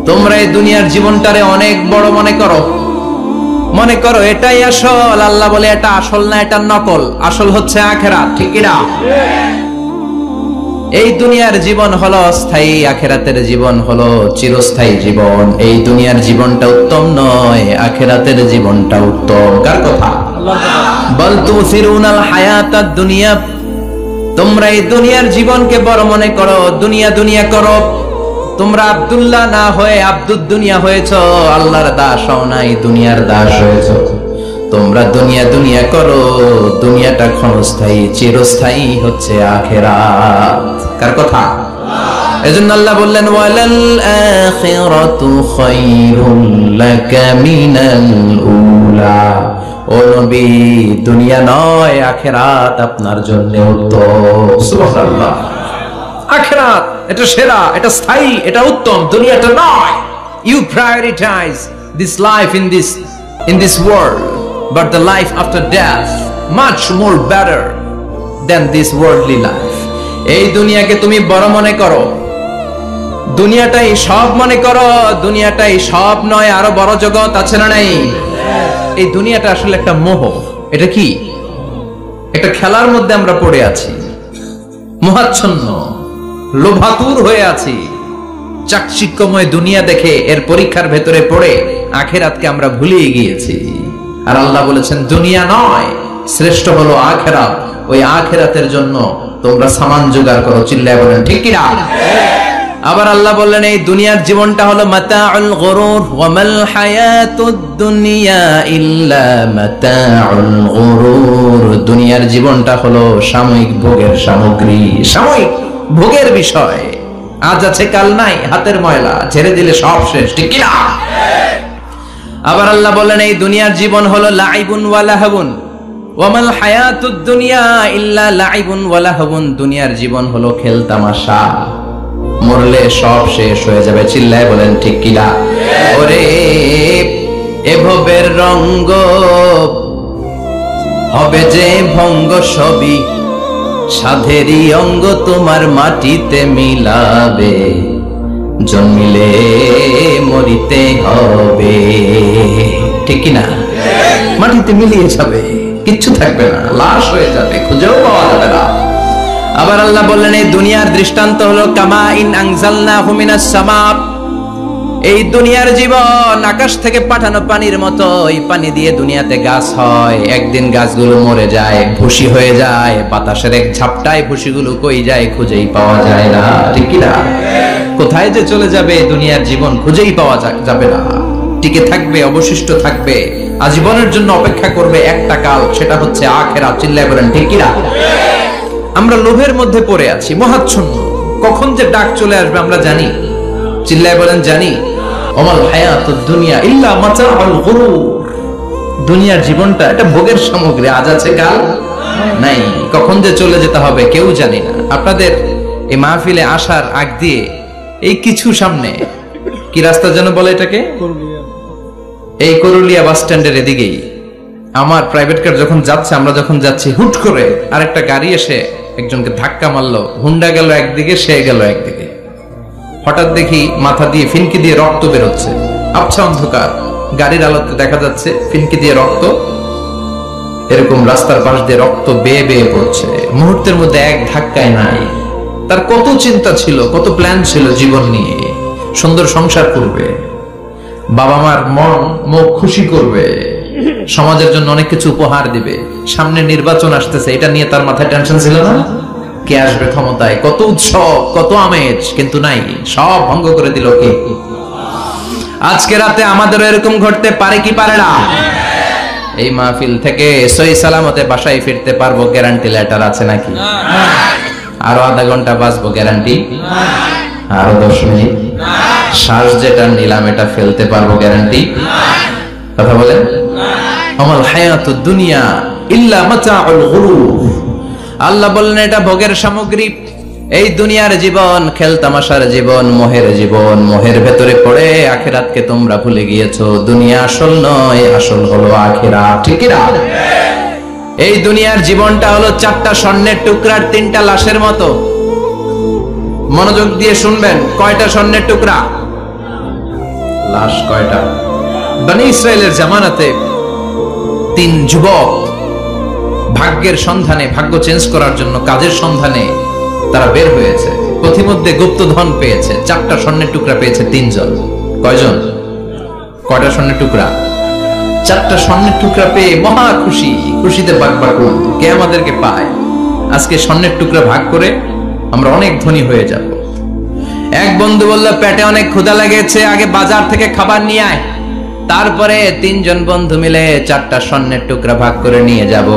তোমরা এই দুনিয়ার জীবনটারে অনেক বড় মনে করো এটাই আসল। আল্লাহ বলে এটা আসল না, এটা নকল। আসল হচ্ছে আখিরাত, ঠিক কি না? এই দুনিয়ার জীবন হলো স্থায়ী, আখিরাতের জীবন হলো চিরস্থায়ী জীবন। এই দুনিয়ার জীবনটা উত্তম নয়, আখিরাতের জীবনটা উত্তম। কার কথা? বল তুসিরুনাল হায়াতাদ দুনিয়া, তোমরা এই দুনিয়ার জীবনকে বড় মনে করো, দুনিয়া করো। তোমরা আব্দুল্লাহ না হয়ে আব্দুদ দুনিয়া হয়েছো, আল্লাহর দাস হও নাই, দুনিয়ার দাস হয়েছো। তোমরা দুনিয়া করো, দুনিয়াটা ক্ষণস্থায়ী, চিরস্থায়ী হচ্ছে আখিরাত। কার কথা? এজন্য আল্লাহ বললেন ওয়ালাল আখিরাতু খায়রুল লাকা মিনাল উলা। ও নবী, দুনিয়া নয়, আখিরাত আপনার জন্য উত্তম। সুবহানাল্লাহ। আখিরাত এটা সেরা, এটা স্থায়ী, এটা উত্তম, দুনিয়াটা নয়। You prioritize this life in this world, but the life after death much more better than this worldly life. এই দুনিয়াকে তুমি বড় মনে করো, দুনিয়াটাই সব মনে করো। দুনিয়াটাই সব নয়, আরো বড় জগৎ আছে না নাই? এই দুনিয়াটা আসলে একটা মোহ। এটা কি? একটা খেলার মধ্যে আমরা পড়ে আছি, মোহাচ্ছন্ন, লোভাতুর হয়ে আছি। চাকচিক্যময় দুনিয়া দেখে এর পরীক্ষার ভেতরে পড়ে আখিরাতকে আমরা ভুলিয়ে গিয়েছি। আর আল্লাহ বলেছেন দুনিয়া নয়, শ্রেষ্ঠ হলো আখিরাত। ওই আখিরাতের জন্য তোমরা সামান জোগাড় করো। চিল্লায় বলেন ঠিক কি না? আবার আল্লাহ বললেন এই দুনিয়ার জীবনটা হলো মাতাউল গুরুর, ওয়া মাল হায়াতুদ দুনিয়া ইল্লা মাতাউল গুরুর। দুনিয়ার জীবনটা হলো সাময়িক ভোগের সামগ্রী, সাময়িক ভোগের বিষয়। আজ আছে কাল নাই, হাতের ময়লা ঝেড়ে দিলে সব শেষ, ঠিক কি না? আবার আল্লাহ বললেন এই দুনিয়ার জীবন হলো লাইবুন ওয়া লাহবুন, ওয়া মাল হায়াতুদ দুনিয়া ইল্লা লাইবুন ওয়া লাহবুন। দুনিয়ার জীবন হলো খেল তামাশা, মরলে সব শেষ হয়ে যাবে। চিল্লায় বলেন ঠিক কি না? ওরে এভবের রঙ্গ হবে যে ভঙ্গ, সবই সাধেরই অঙ্গ তোমার মাটিতে মিলাবে, জন্মিলে মরিতে হবে, ঠিক কি না? মাটিতে মিলিয়ে যাবে, কিচ্ছু থাকবে না, লাশ হয়ে যাবে, খুঁজেও পাওয়া যাবে না। আবার আল্লাহ বললেন এই দুনিয়ার দৃষ্টান্ত হলো কামা ইন আনজালনাহু মিনাস সামা। এই দুনিয়ার জীবন আকাশ থেকে পাঠানো পানির মতো। এই পানি দিয়ে দুনিয়াতে গাছ হয়, একদিন গাছগুলো মরে যায়, ভুসি হয়ে যায়। বাতাসের এক ঝাপটায় ভুসিগুলো কই যায়, খুঁজেই পাওয়া যায় না, ঠিক কি না? কোথায় যে চলে যাবে দুনিয়ার জীবন, খুঁজেই পাওয়া যাবে না। টিকে থাকবে, অবশিষ্ট থাকবে, আজীবনের জন্য অপেক্ষা করবে একটা কাল, সেটা হচ্ছে আখিরাত। চিল্লায় বলেন ঠিক কি না? আমরা লোভের মধ্যে পড়ে আছি, মোহাচ্ছন্ন। কখন যে ডাক চলে আসবে আমরা জানি। চিল্লায় বলেন জানি। ওমাল হায়াতুদ দুনিয়া ইল্লা মাতাউল গুরুর। দুনিয়ার জীবনটা এটা ভোগের সামগ্রী, আজ আছে কাল নাই। কখন যে চলে যেতে হবে কেউ জানি না। আপনাদের এই মাহফিলে আসার আগ দিয়ে এই কিছু সামনে কি রাস্তা যেন বলে এটাকে, এই করুলিয়া বাস স্ট্যান্ডের এদিকেই আমার প্রাইভেট কার যখন যাচ্ছে, আমরা যখন যাচ্ছি, হুট করে আরেকটা গাড়ি এসে একজনকে ধাক্কা মারলো। হুন্ডা গেল একদিকে, সে গেল একদিকে। হঠাৎ দেখি মাথা দিয়ে ফিনকি দিয়ে রক্ত বেরোচ্ছে, আবছা অন্ধকার, গাড়ির আলোতে দেখা যাচ্ছে ফিনকি দিয়ে রক্ত, এরকম রাস্তার পাশ দিয়ে রক্ত বেয়ে বেয়ে পড়ছে। মুহূর্তের মধ্যে এক ধাক্কায় নাই। তার কত চিন্তা ছিল, কত প্ল্যান ছিল জীবন নিয়ে। সুন্দর সংসার করবে, বাবা মার মুখ খুশি করবে, সমাজের জন্য অনেক কিছু উপহার দিবে, সামনে নির্বাচন আসতেছে, এটা নিয়ে তার মাথায় টেনশন ছিল না? কে আসবে ক্ষমতায়, কত উৎসব, কত আমেজ, কিন্তু নাই, সব ভঙ্গ করে দিল কে? আজকে রাতে আমাদেরও এরকম ঘটতে পারে কি পারে না? এই মাহফিল থেকে সহি সালামতে বাসায় ফিরতে পারবো, গ্যারান্টি লেটার আছে নাকি? আরো আধা ঘন্টা বাঁচবো, গ্যারান্টি? আরো 10 মিনিট শ্বাস যেটা নিলাম এটা ফেলতে পারবো, গ্যারান্টি? কথা বলেন। আমাল হায়াতুদ দুনিয়া ইল্লা মাতাউল গুরুর। আল্লাহ বললেন এটা ভোগের সামগ্রী। এই দুনিয়ার জীবন খেল তামাশার জীবন, মোহের জীবন। মোহের ভেতরে পড়ে আখিরাতকে তোমরা ভুলে গিয়েছো। দুনিয়া আসল নয়, আসল হলো আখিরাত, ঠিক না? এই দুনিয়ার জীবনটা হলো 4টা স্বর্ণের টুকরার 3টা লাশের মতো। মনোযোগ দিয়ে শুনবেন, কয়টা স্বর্ণের টুকরা? লাশ কয়টা? বনি ইসরায়েলের জামানাতে 3 যুবক ভাগ্যের সন্ধানে, ভাগ্য চেঞ্জ করার জন্য কাজের সন্ধানে তারা বের হয়েছে। পথিমধ্যে গুপ্তধন পেয়েছে, 4টা স্বর্ণের টুকরা পেয়েছে 3 জন। কয়জন? কয়টা স্বর্ণের টুকরা? 4টা স্বর্ণের টুকরা পেয়ে মহা খুশি, খুশিতে বাকবাকুল। কে আমাদেরকে পায়? আজকে স্বর্ণের টুকরা ভাগ করে আমরা অনেক ধনী হয়ে যাব। এক বন্ধু বলল, পেটে অনেক ক্ষুধা লেগেছে, আগে বাজার থেকে খাবার নিয়ে আয়, তারপরে 3 জন বন্ধু মিলে 4টা স্বর্ণের টুকরা ভাগ করে নিয়ে যাব।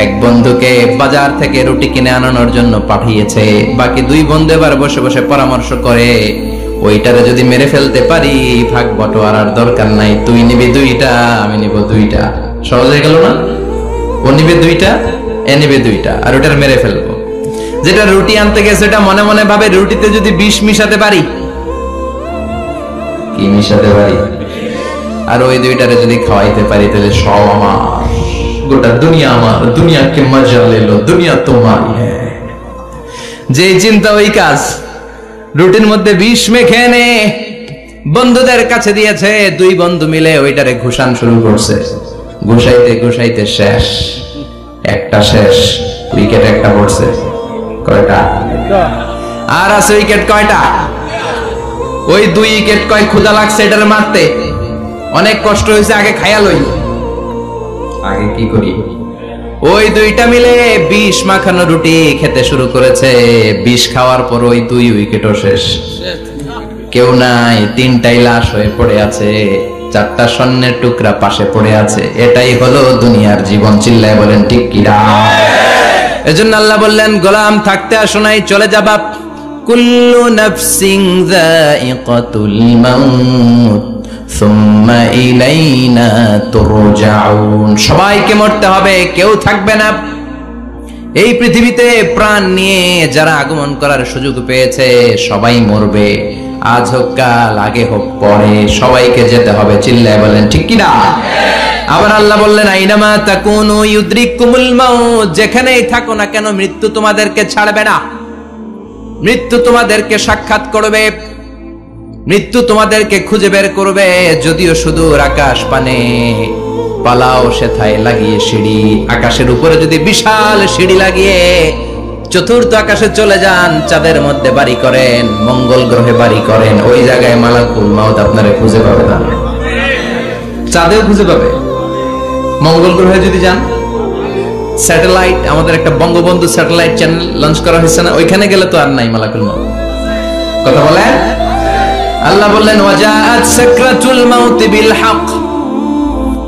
এক বন্ধুকে বাজার থেকে রুটি কিনে আনানোর জন্য পাঠিয়েছে। বাকি 2 বন্ধু এবার বসে বসে পরামর্শ করে, ওইটারে যদি মেরে ফেলতে পারি ভাগ বটোয়ারার দরকার নাই, তুই নিবি 2টা, আমি নিব 2টা। সহজ হয়ে গেল না? ও নিবে 2টা, এ নিবে 2টা, আর ওটার মেরে ফেলবো। যেটা রুটি আনতে গেছে সেটা মনে মনে ভাবে, রুটিতে যদি বিষ মিশাতে পারি। কি মিশাতে পারি? আর ওই 2টারে যদি খাওয়াইতে পারি তাহলে সব আমার, গোটা দুনিয়া আমার, দুনিয়াকে মজা লেলো, দুনিয়া তোমার। যে চিন্তা ওই কাজ। রুটির মধ্যে বিষ মেখে এনে বন্ধুদের কাছে দিয়েছে। 2 বন্ধু মিলে ওইটারে ঘুষান শুরু করছে। ঘুষাইতে ঘুষাইতে শেষ, একটা শেষ, উইকেট একটা পড়ছে। কয়টা? আর আছে উইকেট কয়টা? ওই 2 উইকেট। কয় ক্ষুধা লাগছে এটারে মারতে, অনেক কষ্ট হয়েছে, আগে খাইয়া লই। আগে কি করি? ওই 2টা মিলে বিষ মাখানো রুটি খেতে শুরু করেছে। বিষ খাওয়ার পর ওই 2 উইকেটও শেষ। কেউ নাই, 3টাই লাশ হয়ে পড়ে আছে, 4টা স্বর্ণের টুকরা পাশে পড়ে আছে। এটাই হলো দুনিয়ার জীবন। চিল্লায় বলেন ঠিক কিনা? এজন্য আল্লাহ বললেন, গোলাম থাকতে আসো নাই, চলে যাবা। কুল্লু নাফসিন যায়িকাতুল মাউত সুম্মা ইলাইনা তুরজাউন। সবাইকে মরতে হবে, কেউ থাকবে না। এই পৃথিবীতে প্রাণ নিয়ে যারা আগমন করার সুযোগ পেয়েছে সবাই মরবে। আজ হোক কাল, আগে হোক পরে, সবাইকে যেতে হবে। চিল্লায় বলেন ঠিক কি না? আবার আল্লাহ বললেন, আইনামা তাকুনু ইউদরিকুমুল মাউত। যেখানেই থাকো না কেন মৃত্যু তোমাদেরকে ছাড়বে না। মৃত্যু তোমাদেরকে সাক্ষাৎ করবে, মৃত্যু তোমাদেরকে খুঁজে বের করবে। যদিও সুদূর আকাশ পানে, পালাও সেথায় লাগিয়ে সিঁড়ি। আকাশের উপরে যদি বিশাল সিঁড়ি লাগিয়ে 4র্থ আকাশে চলে যান, চাঁদের মধ্যে বাড়ি করেন, মঙ্গল গ্রহে বাড়ি করেন, ওই জায়গায় মালাকুল মাউত আপনারে খুঁজে পাবে না। চাঁদেও খুঁজে পাবে। মঙ্গল গ্রহে যদি যান, স্যাটেলাইট, আমাদের একটা বঙ্গবন্ধু স্যাটেলাইট চ্যানেল লঞ্চ করা হয়েছে না, ওইখানে গেলে তো আর নাই মালাকুল মাউত। কথা বলে আল্লাহ বললেন, ওয়াজাআত সাকরাতুল মাউত বিল হক।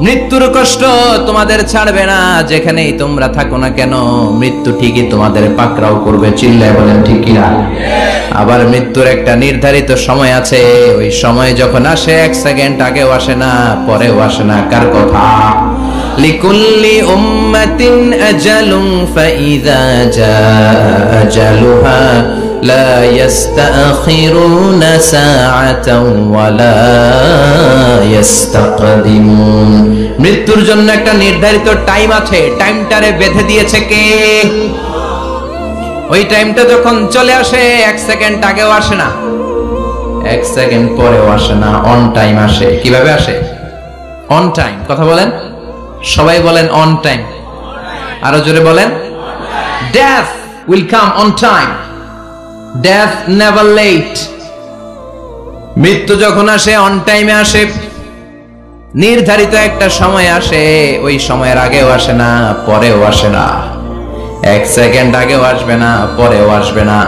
মৃত্যুর কষ্ট তোমাদের ছাড়বে না, যেখানেই তোমরা থাকো না কেন মৃত্যু ঠিকই তোমাদের পাকড়াও করবে। চিল্লায় বলেন ঠিক কি না? আবার মৃত্যুর একটা নির্ধারিত সময় আছে। ওই সময় যখন আসে 1 সেকেন্ড আগেও আসে না, পরেও আসে না। কার কথা? লিকুল্লি উম্মাতিন আজালুন ফাইযা জাআ আজালুহা লা ইস্তাখিরুনা সাআতাও ওয়ালা ইস্তাকদিমুন। মৃত্যুর জন্য একটা নির্ধারিত টাইম আছে। টাইমটারে বেঁধে দিয়েছে কে? ওই টাইমটা যখন চলে আসে 1 সেকেন্ড আগেও আসে না, 1 সেকেন্ড পরেও আসে না, অন টাইম আসে। কিভাবে আসে? On time. কথা বলেন, সবাই বলেন অন টাইম। আরো জোরে বলেন, death will come on time, death never late. মৃত্যু যখন আসে অন টাইমে আসে। নির্ধারিত একটা সময় আসে, ওই সময়ের আগেও আসে না, পরেও আসে না। 1 সেকেন্ড আগেও আসবে না, পরেও আসবে না।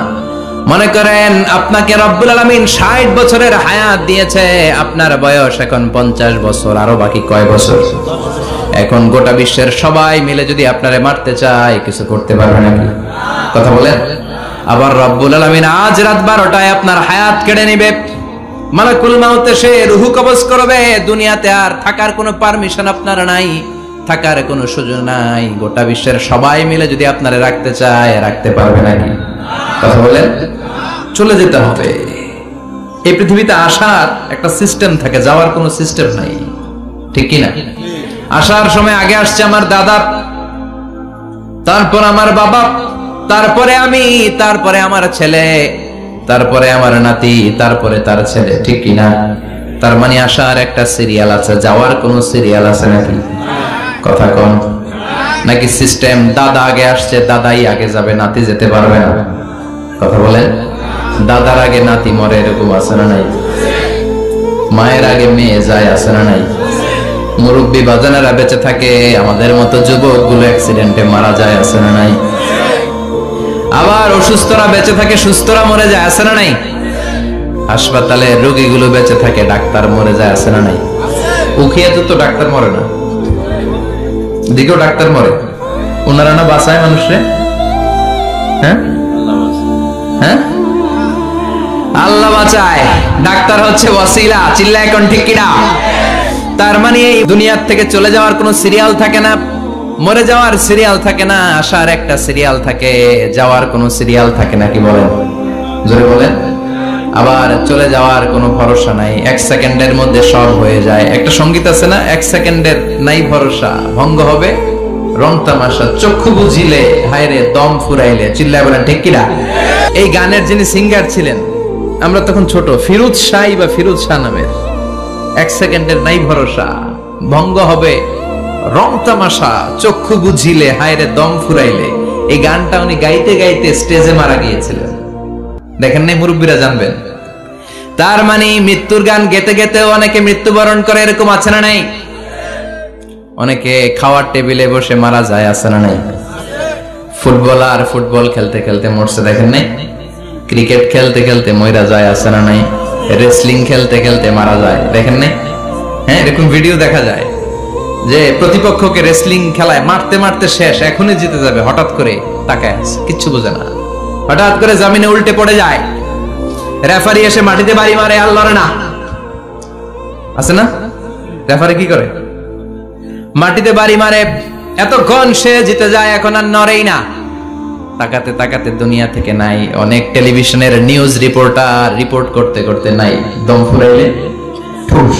মনে করেন আপনাকে রব্বুল আলামিন 60 বছরের হায়াত দিয়েছে, আপনার বয়স এখন 50 বছর, আরো বাকি কয় বছর? এখন গোটা বিশ্বের সবাই মিলে যদি আপনারে মারতে চায়, কিছু করতে পারবে নাকি? কথা বলেন। আবার রব্বুল আলামিন আজ রাত 12টায় আপনার হায়াত কেড়ে নিবে। মালাকুল মাউত এসে রূহ কবজ করবে। দুনিয়াতে আর থাকার কোনো পারমিশন আপনার নাই, থাকার কোনো সুযোগ নাই। গোটা বিশ্বের সবাই মিলে যদি আপনারে রাখতে চায়, রাখতে পারবে নাকি? কথা বলেন। চলে যেতে হবে। এই পৃথিবীতে আসার একটা সিস্টেম থাকে, যাওয়ার কোনো সিস্টেম নাই। ঠিক কি না? আসার সময় আগে আসছে আমার দাদা, তারপর আমার বাবা, তারপরে আমি, তারপরে আমার ছেলে, তারপরে আমার নাতি, তারপরে তার ছেলে। ঠিক কি না? তার মানে আসার একটা সিরিয়াল আছে, যাওয়ার কোন সিরিয়াল আছে নাকি? কথা কম নাকি সিস্টেম দাদা আগে আসছে, দাদাই আগে যাবে, নাতি যেতে পারবে না? কথা বলেন। দাদার আগে নাতি মরে, এরকম আছে না নাই? মায়ের আগে মেয়ে যায়, আছে না নাই? মুরব্বী বাজানেরা বেঁচে থাকে, আমাদের মতো যুবক গুলো অ্যাক্সিডেন্টে মারা যায়, আছে না নাই? আবার অসুস্থরা বেঁচে থাকে, সুস্থরা মরে যায়, আছে না নাই? হাসপাতালে রোগীগুলো বেঁচে থাকে, ডাক্তার মরে যায়, আছে না নাই? উখিয়াতে তো ডাক্তার মরে না, দিকেও ডাক্তার মরে, ওনারা না বাঁচায় মানুষরে? হ্যাঁ হ্যাঁ, আল্লাহ বাঁচায়, ডাক্তার হচ্ছে ওয়াসিলা। চিল্লা এখন ঠিক কিনা? তার মানে এই দুনিয়ার থেকে চলে যাওয়ার কোনো সিরিয়াল থাকে না, মরে যাওয়ার সিরিয়াল থাকে না, আসার একটা সিরিয়াল থাকে, যাওয়ার কোনো সিরিয়াল থাকে না। কি বলেন? জোরে বলেন। আবার চলে যাওয়ার কোনো ভরসা নাই, এক সেকেন্ডের মধ্যে সব হয়ে যায়। একটা সঙ্গীত আছে না, এক সেকেন্ডের নাই ভরসা, ভঙ্গ হবে রং তামাশা, চক্ষু বুঝিলে হায়রে দম ফুরাইলে। চিল্লায় বলেন ঠিক কিনা? এই গানের যিনি সিঙ্গার ছিলেন, আমরা তখন ছোট, ফিরোজ শাহ বা ফিরোজ শাহ নামের, এক সেকেন্ডের নাই ভরসা, ভঙ্গ হবে রং তামাশা, চক্ষু বুঝিলে হায়রে দম ফুরাইলে। এই গানটা উনি গাইতে গাইতে স্টেজে মারা গিয়েছিলেন। দেখেন নাই? মুরব্বীরা জানবেন। তার মানে মৃত্যুর গান গেতে গেতে অনেকে মৃত্যুবরণ করে, এরকম আছে না নাই? অনেকে খাওয়ার টেবিলে বসে মারা যায়, আছে না নাই? ফুটবলার ফুটবল খেলতে খেলতে মরছে, দেখেন নাই? ক্রিকেট খেলতে খেলতে মইরা যায়, আছে না নাই? রেসলিং খেলতে খেলতে মারা যায়, দেখেন নাই? হ্যাঁ, এরকম ভিডিও দেখা যায় যে প্রতিপক্ষকে রেসলিং খেলায় মারতে মারতে শেষ, এখনই জিতে যাবে, হঠাৎ করে তাকায় কিচ্ছু বোঝে না, হঠাৎ করে জমিনে উল্টে পড়ে যায়, রেফারি এসে মাটিতে বাড়ি মারে, আর লড়ে না, আছে না? রেফারি কি করে? মাটিতে বাড়ি মারে, এতক্ষণ সে জিতে যায়, এখন আর নড়েই না। তাকাতে তাকাতে দুনিয়া থেকে নাই। অনেক টেলিভিশনের নিউজ রিপোর্টার রিপোর্ট করতে করতে নাই, দম ফুরাইলে ঠুস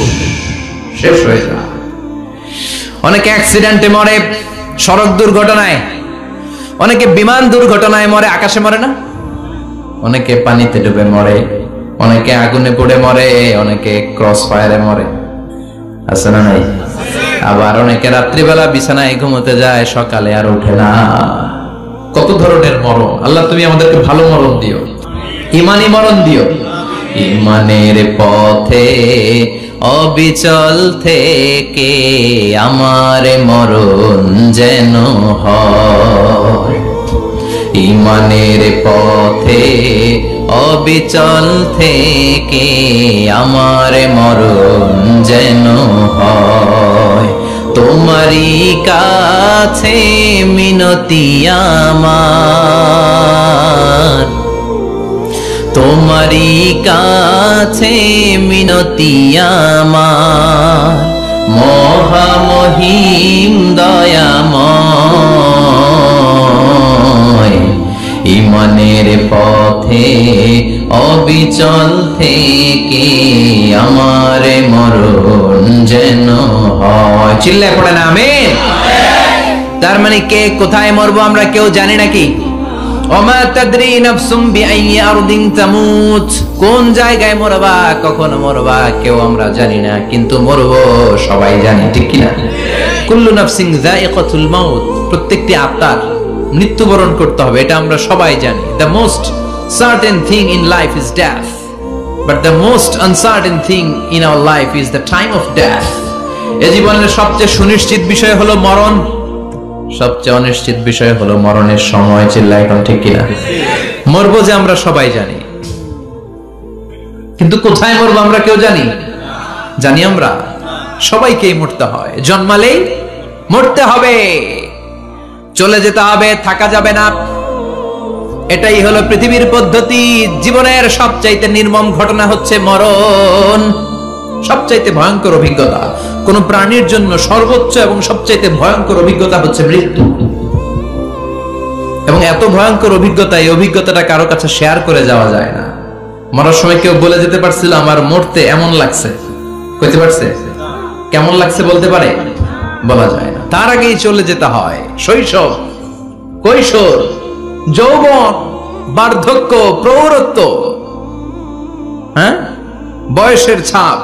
শেষ হয়ে যায়। অনেকে অ্যাক্সিডেন্টে মরে, সড়ক দুর্ঘটনায়, অনেকে বিমান দুর্ঘটনায় মরে, আকাশে মরে না? অনেকে পানিতে ডুবে মরে, অনেকে আগুনে পুড়ে মরে, অনেকে ক্রস ফায়ারে মরে, আছে না নাই? আবার অনেকে রাত্রিবেলা বিছানায় ঘুমোতে যায়, সকালে আর ওঠে না। কত ধরনের মরণ! আল্লাহ তুমি আমাদেরকে ভালো মরণ দিও, ইমানি মরণ দিও। ইমানের পথে অবিচল থেকে আমার মরণ যেন হয়, ইমানের পথে অবিচল থেকে আমার মরণ যেন হয়। তোমারই কাছে মিনতি আমার, তোমারই কাছে মিনতি আমার, মহামহিম দয়াময়। ইমানের পথে অবিচল থেকে আমার মরণ যেন হয়। চিল্লায় পড়ে না আমিন? তার মানে কে কোথায় মরবো আমরা কেউ জানি নাকি? ওমা তাদরি নাফসুম বিআইয়ি আরদিন তামুত, কোন জায়গায় মরবা, কখন মরবা কেউ আমরা জানি না, কিন্তু মরবো সবাই জানি, ঠিক কি না? কুল্লু নাফসিন যায়িকাতুল মাউত, প্রত্যেকটি আত্মার মৃত্যুবরণ করতে হবে, এটা আমরা সবাই জানি। The most certain thing in life is death, but the most uncertain thing in our life is the time of death. এই জীবনের সবচেয়ে সুনিশ্চিত বিষয় হলো মরণ, সবচেয়ে অনিশ্চিত বিষয় হলো মরণের সময়। চিল্লায় এখন ঠিক কিনা? মরবো যে আমরা সবাই জানি, কিন্তু কোথায় মরবো আমরা কেউ জানি? জানি আমরা? সবাইকেই মরতে হয়, জন্মালেই মরতে হবে, চলে যেতে হবে, থাকা যাবে না। এটাই হলো পৃথিবীর পদ্ধতি। জীবনের সবচাইতে নির্মম ঘটনা হচ্ছে মরণ, সবচাইতে ভয়ঙ্কর অভিজ্ঞতা। কোন প্রাণীর জন্য সর্বোচ্চ এবং সবচাইতে ভয়ঙ্কর অভিজ্ঞতা হচ্ছে মৃত্যু। এবং এত ভয়ঙ্কর অভিজ্ঞতা, এই অভিজ্ঞতাটা কারো কাছে শেয়ার করে যাওয়া যায় না। মরার সময় কেউ বলে যেতে পারছিল আমার মরতে এমন লাগছে, কইতে পারছে? কেমন লাগছে বলতে পারে? বলা যায় না। তার আগেই চলে যেতে হয় শৈশব, কৈশোর, যৌবন, বার্ধক্য, প্রৌঢ়ত্ব, হ্যাঁ, বয়সের ছাপ,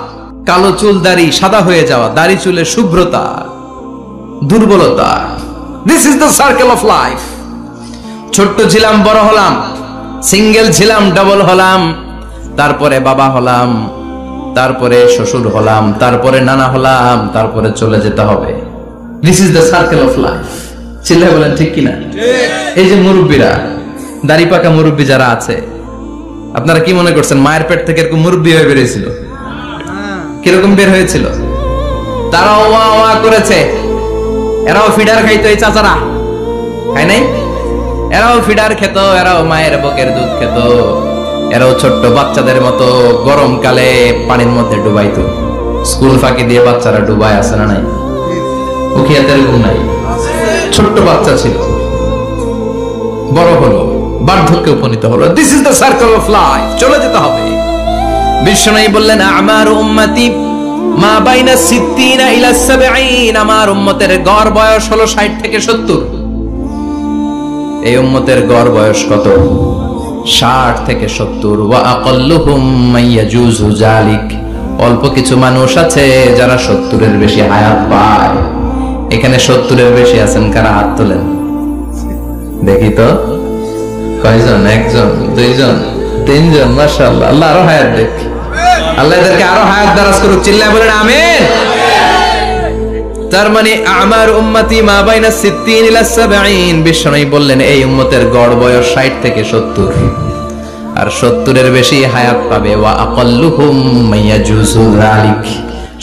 কালো চুল দাড়ি সাদা হয়ে যাওয়া, দাড়ি চুলে শুভ্রতা, দুর্বলতা। This is the circle of life. ছোট্ট ছিলাম, বড় হলাম, সিঙ্গেল ছিলাম, ডাবল হলাম, তারপরে বাবা হলাম, তারপরে শ্বশুর হলাম, তারপরে নানা হলাম, তারপরে চলে যেতে হবে। This is the circle of life. চিল্লায় বলেন ঠিক কিনা? এই যে মুরব্বীরা, দাড়ি পাকা মুরব্বী যারা আছে, আপনারা কি মনে করছেন মায়ের পেট থেকে এরকম মুরব্বী হয়ে বেরিয়েছিল? কিরকম বের হয়েছিল? তারাও ওয়া ওয়া করেছে। এরাও ফিডার খাইতো, এই চাচারা খাই নাই? এরাও ফিডার খেত, এরাও মায়ের বুকের দুধ খেত, এরাও ছোট্ট বাচ্চাদের মতো গরমকালে পানির মধ্যে ডুবাইতো। স্কুল ফাঁকি দিয়ে বাচ্চারা ডুবায়, আছে না নাই? উখিয়াতে এরকম নাই? ছোট্ট বাচ্চা ছিল, বড় হলো, বার্ধক্যে উপনীত হলো। This is the circle of life. চলে যেতে হবে। বিশ্বনবী বললেন, আমার উম্মতি মা বাইনা 60 ইলা 70। আমার উম্মতের গড় বয়স হলো 60 থেকে 70। এই উম্মতের গড় বয়স কত? 60 থেকে 70। ওয়া আকাল্লুহুম মাইয়াজুজু যালিক। অল্প কিছু মানুষ আছে যারা 70 এর বেশি হায়াত পায়। এখানে 70 এর বেশি আছেন কারা? হাত তোলেন দেখি তো। কয়জন? একজন, দুইজন, তিনজন। মাশাআল্লাহ, আল্লাহ আরো হায়াত দেখ। আল্লাহ এদেরকে আরো হায়াত দারাজ করুক। চিল্লায় বলেন আমিন। তার মানে আমার উম্মতি মা বাইনা 60 ইলা 70। বিশ্বনবী বললেন এই উম্মতের গড় বয়স 60 থেকে 70, আর 70 এর বেশি হায়াত পাবে। ওয়া আকাল্লুহুম মাইয়াজুজু যালিক।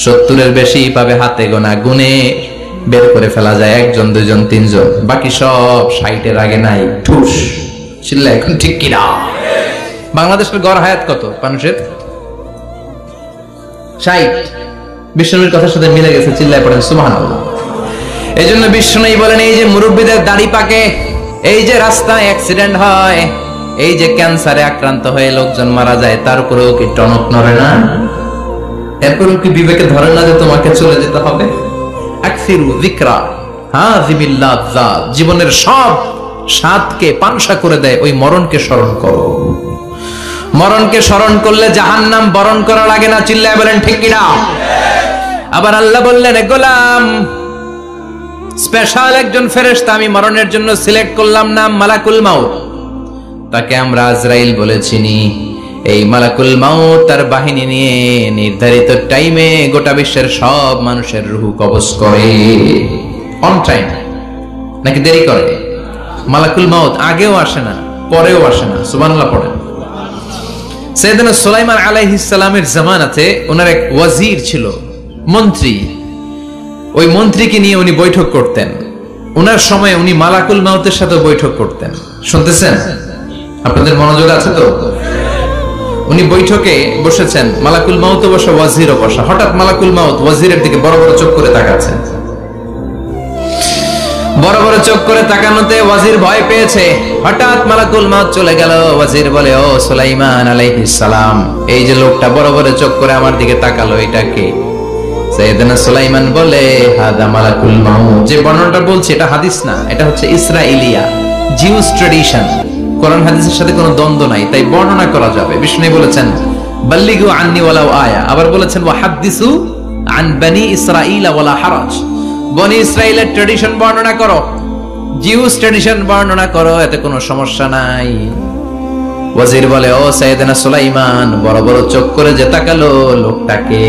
70 এর বেশি পাবে হাতে গোনা, গুনে বের করে ফেলা যায় একজন, দুইজন, তিনজন। বাকি সব 60 এর আগে নাই। ঠুস। চিল্লা এখন ঠিক কিনা? বাংলাদেশের গড় হায়াত কত মানুষের? 60। বিশ্বনবীর কথার সাথে মিলে গেছে। চিল্লায় পড়েন সুবহানাল্লাহ। এই জন্য বিশ্বনবী বলেন, এই যে মুরব্বীদের দাড়ি পাকে, এই যে রাস্তায় অ্যাক্সিডেন্ট হয়, এই যে ক্যান্সারে আক্রান্ত হয়ে লোকজন মারা যায়, তার উপরেও কি টনক নড়ে না? এরপরেও কি বিবেকে ধরে না যে তোমাকে চলে যেতে হবে? আকসিরু যিকরা হাযিমিল লাযযাত। জীবনের সব স্বাদকে পানসা করে দেয় ওই মরণকে স্মরণ করো। মরণকে স্মরণ করলে জাহান্নাম বরণ করা লাগে না। চিল্লায় বলেন ঠিক কিনা? আবার আল্লাহ বললেন, গোলাম, স্পেশাল একজন ফেরেশতা আমি মরণের জন্য সিলেক্ট করলাম, নাম মালাকুল মাউত। তাকে আমরা আজরাইল বলে চিনি। এই মালাকুল মাউত তার বাহিনী নিয়ে নির্ধারিত টাইমে গোটা বিশ্বের সব মানুষের রূহ কবজ করে। অন টাইম নাকি দেরি করে? মালাকুল মাউত আগেও আসে না, পরেও আসে না। সুবহানাল্লাহ পড়েন। সাইয়েদনা সুলাইমান আলাইহিস সালামের জামানাতে ওনার এক ওয়াজির ছিল, মন্ত্রী। ওই মন্ত্রীকে নিয়ে উনি বৈঠক করতেন। ওনার সময় উনি মালাকুল মাউতের সাথে বৈঠক করতেন। শুনতেছেন? আপনাদের মনোযোগ আছে তো? উনি বৈঠকে বসেছেন, মালাকুল মাউত বসা, ওয়াজিরও বসা। হঠাৎ মালাকুল মাউত ওয়াজিরের দিকে বড় বড় চোখ করে তাকাচ্ছেন। বড় বড় চোখ করে তাকানোতে ওয়াজির ভয় পেয়েছে। হঠাৎ মালাকুল মাউত চলে গেল। ওয়াজির বলে, ও সুলাইমান আলাইহিস সালাম, এই যে লোকটা বড় বড় চোখ করে আমার দিকে তাকালো, এটা কে? সাইয়েদনা সুলাইমান বলে, হাদা মালাকুল মাউত। যে বর্ণনাটা বলছি এটা হাদিস না, এটা হচ্ছে ইসরাইলিয়া, জিউস ট্র্যাডিশন। কোরআন হাদিসের সাথে কোনো দ্বন্দ্ব নাই, তাই বর্ণনা করা যাবে। বিষ্ণু বলেছেন, বাল্লিগু আন্নি ওয়ালাউ আয়া। আবার বলেছেন, ওয়া হাদিসু আন বনি ইসরাঈল ওয়ালা হারাজ। বনি ইসরাইলের ট্র্যাডিশন বর্ণনা করো, জিউস ট্র্যাডিশন বর্ণনা করো, এতে কোনো সমস্যা নাই। ওয়াজির বলে, ও সাইয়েদনা সুলাইমান, বড় বড় চোখ করে যে তাকালো লোকটাকে?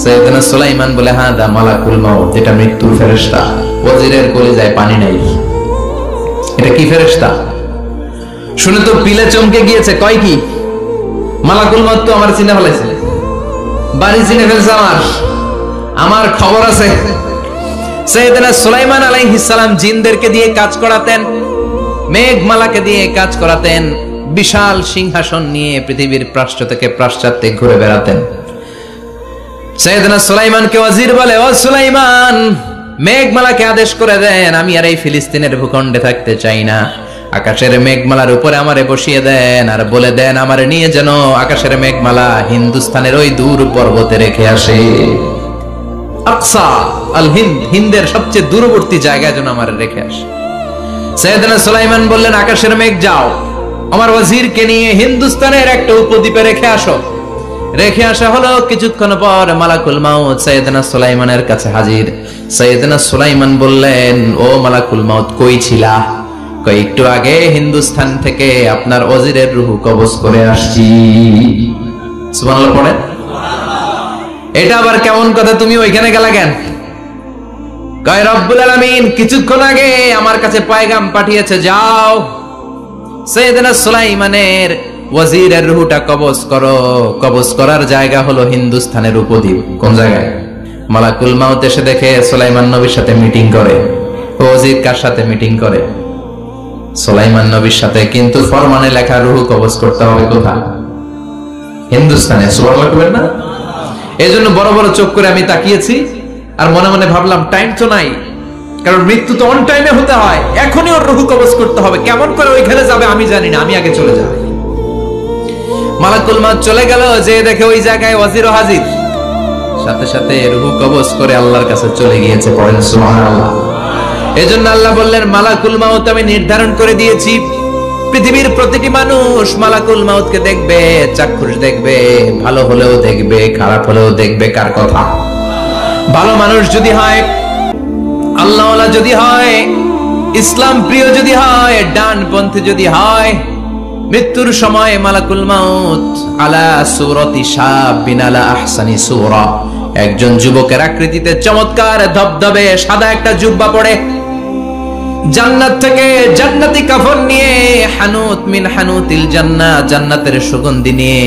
সাইয়েদনা সুলাইমান বলে, হাদা মালাকুল মাউত, এটা মৃত্যুর ফেরেশতা। ওয়াজিরের কলিজায় পানি নাই। এটা কি ফেরেশতা? শুনে তো পিলে চমকে গিয়েছে। কয় কি? মালাকুল মাউত তো আমার চিনে ফেলাইছে, বাড়ি চিনে ফেলছে আমার খবর আছে। সাইয়েদনা সুলাইমান আলাইহিস সালাম জিনদেরকে দিয়ে কাজ করাতেন, মেঘমালাকে দিয়ে কাজ করাতেন, বিশাল সিংহাসন নিয়ে পৃথিবীর প্রাচ্য থেকে পাশ্চাত্যে ঘুরে বেড়াতেন। সাইয়েদনা সুলাইমানকে ওয়াজির বলে, ও সুলাইমান, মেঘমালাকে আদেশ করে দেন, আমি আর এই ফিলিস্তিনের ভূখণ্ডে থাকতে চাই না। আকাশের মেঘমালার উপরে আমারে বসিয়ে দেন, আর বলে দেন আমারে নিয়ে যেন আকাশের মেঘমালা হিন্দুস্তানের ওই দূর পর্বতে রেখে আসে। আকসা আল হিন্দ, হিন্দের সবচেয়ে দূরবর্তী জায়গায় যেন আমারে রেখে আসে। সাইয়েদনা সুলাইমান বললেন, আকাশের মেঘ যাও, আমার ওয়াজিরকে নিয়ে হিন্দুস্তানের একটা উপদ্বীপে রেখে আসো। রেখে আসা হলো। কিছুক্ষণ পর মালাকুল মাউত সাইয়েদনা সুলাইমানের কাছে হাজির। সাইয়েদনা সুলাইমান বললেন, ও মালাকুল মাউত, কই ছিলা? কই, একটু আগে হিন্দুস্তান থেকে আপনার ওজিরের রূহ কবজ করে আসছি। সুবহানাল্লাহ পড়েন। এটা আবার কেমন কথা, তুমি ওইখানে গেলা কেন? কয়, রব্বুল আলামিন কিছুক্ষণ আগে আমার কাছে পয়গাম পাঠিয়েছে, যাও সাইয়েদনা সুলাইমানের ওয়াজিরের রূহটা কবজ করো। কবজ করার জায়গা হলো হিন্দুস্তানের উপদ্বীপ। কোন জায়গায়? মালাকুল মাউত এসে দেখে সুলাইমান নবীর সাথে মিটিং করে। ওয়াজির কার সাথে মিটিং করে? সুলাইমান নবীর সাথে। কিন্তু ফরমানে লেখা রূহ কবজ করতে হবে কোথায়? হিন্দুস্তানে। সুবহানাল্লাহ বলেন না? এজন্য বড় বড় চোখ করে আমি তাকিয়েছি আর মনে মনে ভাবলাম, টাইম তো নাই, কারণ মৃত্যু তো অন টাইমে হতে হয়। এখনই ওর রূহ কবজ করতে হবে। কেমন করে ওইখানে যাবে আমি জানি না, আমি আগে চলে যাই। মালাকুল মাউত চলে গেল, যে দেখে ওই জায়গায় ওয়াজিরও হাজির। সাথে সাথে রূহ কবজ করে আল্লাহর কাছে চলে গিয়েছে। পড়েন সুবহানাল্লাহ। এজন্য আল্লাহ বললেন, মালাকুল মাউত আমি নির্ধারণ করে দিয়েছি, পৃথিবীর প্রতিটি মানুষ মালাকুল মাউতকে দেখবে, চাক্ষুষ দেখবে, ভালো হলেও দেখবে, খারাপ হলেও দেখবে। কার কথা? ভালো মানুষ যদি হয়, আল্লাহওয়ালা যদি হয়, ইসলাম প্রিয় যদি হয়, ডানপন্থী যদি হয়, মৃত্যুর সময় মালাকুল মাউত আলা সূরাতি শাবিন আলা আহসানি সূরা, একজন যুবকের আকৃতিতে চমৎকার ধবধবে সাদা একটা জুব্বা পরে, জান্নাত থেকে জান্নাতি কাফন নিয়ে, হানুত মিন হানুতিল জান্নাহ, জান্নাতের সুগন্ধি নিয়ে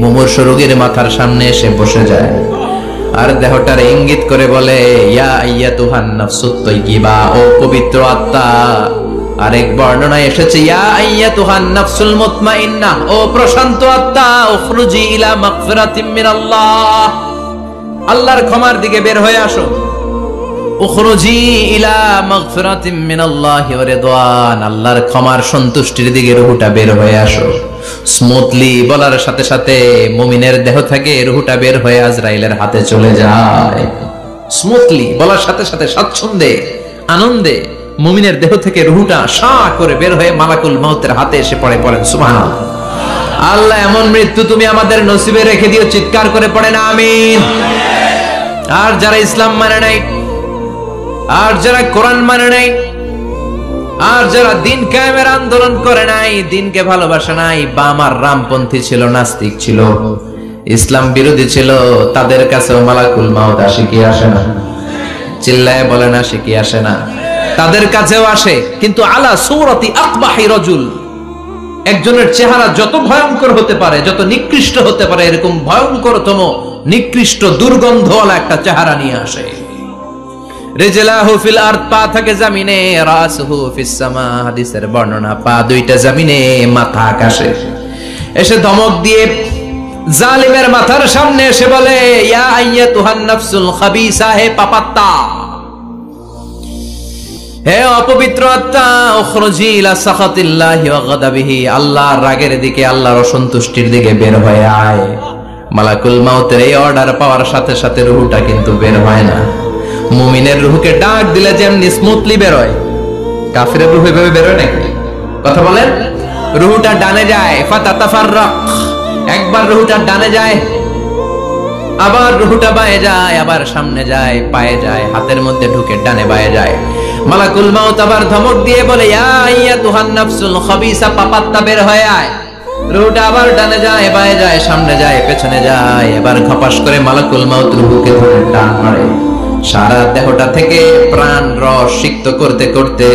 মুমূর্ষু রোগীর মাথার সামনে এসে বসে যায় আর দেহটার ইঙ্গিত করে বলে, ইয়া আইয়াতুহান নাফসুত তাইয়্যিবা, ও পবিত্র আত্মা। আরেক বর্ণনায় এসেছে, ইয়া আইয়াতুহান নাফসুল মুতমাইন্নাহ, ও প্রশান্ত আত্মা, উখরুজি ইলা মাগফিরাতিম মিনাল্লাহ, আল্লাহর ক্ষমার দিকে বের হয়ে আসো। উখরুজি ইলা মাগফিরাতিম মিনাল্লাহি ওয়া রিদওয়ান, আল্লাহর ক্ষমার সন্তুষ্টির দিকে রূহটা বের হয়ে আসো। স্মুথলি বলার সাথে সাথে মুমিনের দেহ থেকে রূহটা বের হয়ে আজরাইলের হাতে চলে যায়। স্মুথলি বলার সাথে সাথে স্বাচ্ছন্দ্যে আনন্দে মুমিনের দেহ থেকে রূহটা সা করে বের হয়ে মালাকুল মাউতের হাতে এসে পড়ে। পড়েন সুবহানাল্লাহ। আল্লাহ এমন মৃত্যু তুমি আমাদের নসিবে রেখে দিও, চিৎকার করে পড়েন আমিন। আর যারা ইসলাম মানে নাই, আর যারা কোরআন মানে নাই, আর যারা দিন কায়েমের আন্দোলন করে নাই, দিনকে ভালোবাসে নাই, বাম আর রামপন্থী ছিল, নাস্তিক ছিল, ইসলাম বিরোধী ছিল, তাদের কাছেও মালাকুল মাউত আসে কি আসে না? চিল্লায় বলেন, আসে কি আসে না? তাদের কাছেও আসে, কিন্তু আলা সূরাতি আকবাহি রাজুল, একজনের চেহারা যত ভয়ঙ্কর হতে পারে, যত নিকৃষ্ট হতে পারে, এরকম ভয়ঙ্করতম নিকৃষ্ট দুর্গন্ধওয়ালা একটা চেহারা নিয়ে আসে। রিজলাহু ফিল আরদ, পা থাকে জমিনে, রাসুহু ফিস সামা, হাদিসের বর্ণনা, পা দুইটা জমিনে, মাথা আকাশে। এসে ধমক দিয়ে জালিমের মাথার সামনে এসে বলে, ইয়া আইয়াতুহান নাফসুল খাবিসা, হে পাপাত্তা, হে অপবিত্র আত্মা, উখরুজি ইলা সাখাতিল্লাহি ওয়া গাদাবিহি, আল্লাহর রাগের দিকে, আল্লাহর অসন্তুষ্টির দিকে বের হয়ে আয়। মালাকুল মাউতের এই অর্ডার পাওয়ার সাথে সাথে রূহটা কিন্তু বের হয় না। মুমিনের রূহকে ডাক দিলে যেমনি স্মুথলি বের হয়, কাফিরের রূহ এভাবে বের হয় নাকি? কথা বলেন। রূহটা ডানে যায়, ফাতাতাফাররাক, একবার রূহটা ডানে যায়, আবার রূহটা বায়ে যায়, আবার সামনে যায়, পায়ে যায়, হাতের মধ্যে ঢুকে ডানে বায়ে যায়। মালাকুল মাউত আবার ধমক দিয়ে বলে, ইয়া আইয়াতুহান নাফসুল খাবিসা, পাপাত্তা, বের হয়ে আয়। রূহটা আবার ডানে যায়, বায়ে যায়, সামনে যায়, পেছনে যায়। এবার খপাস করে মালাকুল মাউত রূহকে ধরে টান মারে। সারা দেহটা থেকে প্রাণ রস সিক্ত করতে করতে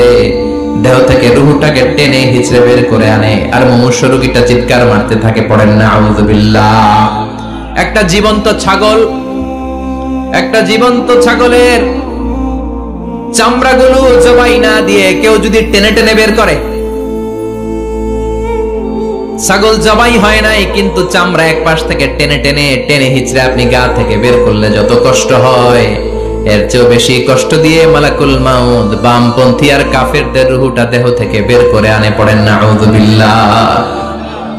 দেহ থেকে রূহটাকে টেনে হিচড়ে বের করে আনে। আর মুমূর্ষু রোগীটা চিৎকার মারতে থাকে। পড়েন না আউযুবিল্লাহ। একটা জীবন্ত ছাগলের চামড়াগুলো জবাই না দিয়ে কেউ যদি টেনে টেনে বের করে, ছাগল জবাই হয় নাই কিন্তু চামড়া এক পাশ থেকে টেনে টেনে টেনে হিচড়ে আপনি গা থেকে বের করলে যত কষ্ট হয়, এর চেয়েও বেশি কষ্ট দিয়ে মালাকুল মাউত বামপন্থী আর কাফেরদের রূহটা দেহ থেকে বের করে আনে। পড়েন না আউযুবিল্লাহ।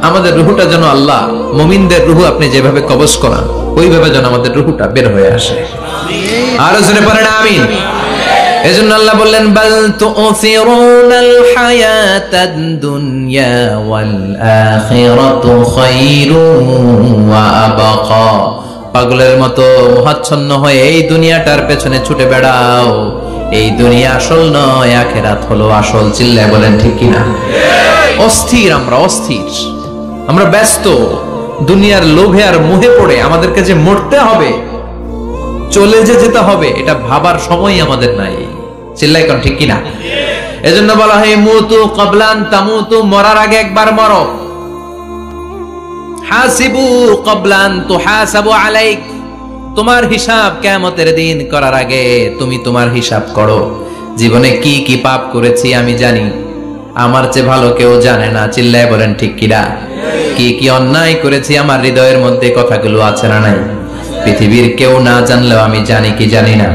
আমাদের রূহটা যেন আল্লাহ, মুমিনদের রূহ আপনি যেভাবে কবজ করান, ওইভাবে যেন আমাদের রূহটা বের হয়ে আসে। আরো জোরে পড়েন আমিন। এজন্য আল্লাহ বললেন বাল তুসিরুনাল হায়াতাদ দুনিয়া ওয়াল আখিরাতু খায়রুন ওয়া আবকা। পাগলের মতো মোহাচ্ছন্ন হয়ে এই দুনিয়াটার পেছনে ছুটে বেড়াও, এই দুনিয়া আসল নয়, আখিরাত হলো আসল। চিল্লায় বলেন ঠিক কিনা? অস্থির, আমরা ব্যস্ত দুনিয়ার লোভে আর মোহে পড়ে আমাদেরকে যে মরতে হবে, চলে যেতে হবে, এটা ভাবার সময় আমাদের নাই। চিল্লাই কোন ঠিক কিনা? এজন্য বলা হয় মুতু ক্বাবলান তামুতু, মরার আগে একবার মরো। হাসিবু ক্বাবলান তুহাসাবু আলাইক, তোমার হিসাব কিয়ামতের দিন করার আগে তুমি তোমার হিসাব করো। জীবনে কি কি পাপ করেছি আমি জানি, আমার চেয়ে ভালো কেউ জানে না। চিল্লায় বলেন ঠিক কিনা? কি কি অন্যায় করেছি আমার হৃদয়ের মধ্যে কথাগুলো আছে না নাই? পৃথিবীর কেউ না জানলেও আমি জানি কি জানি না?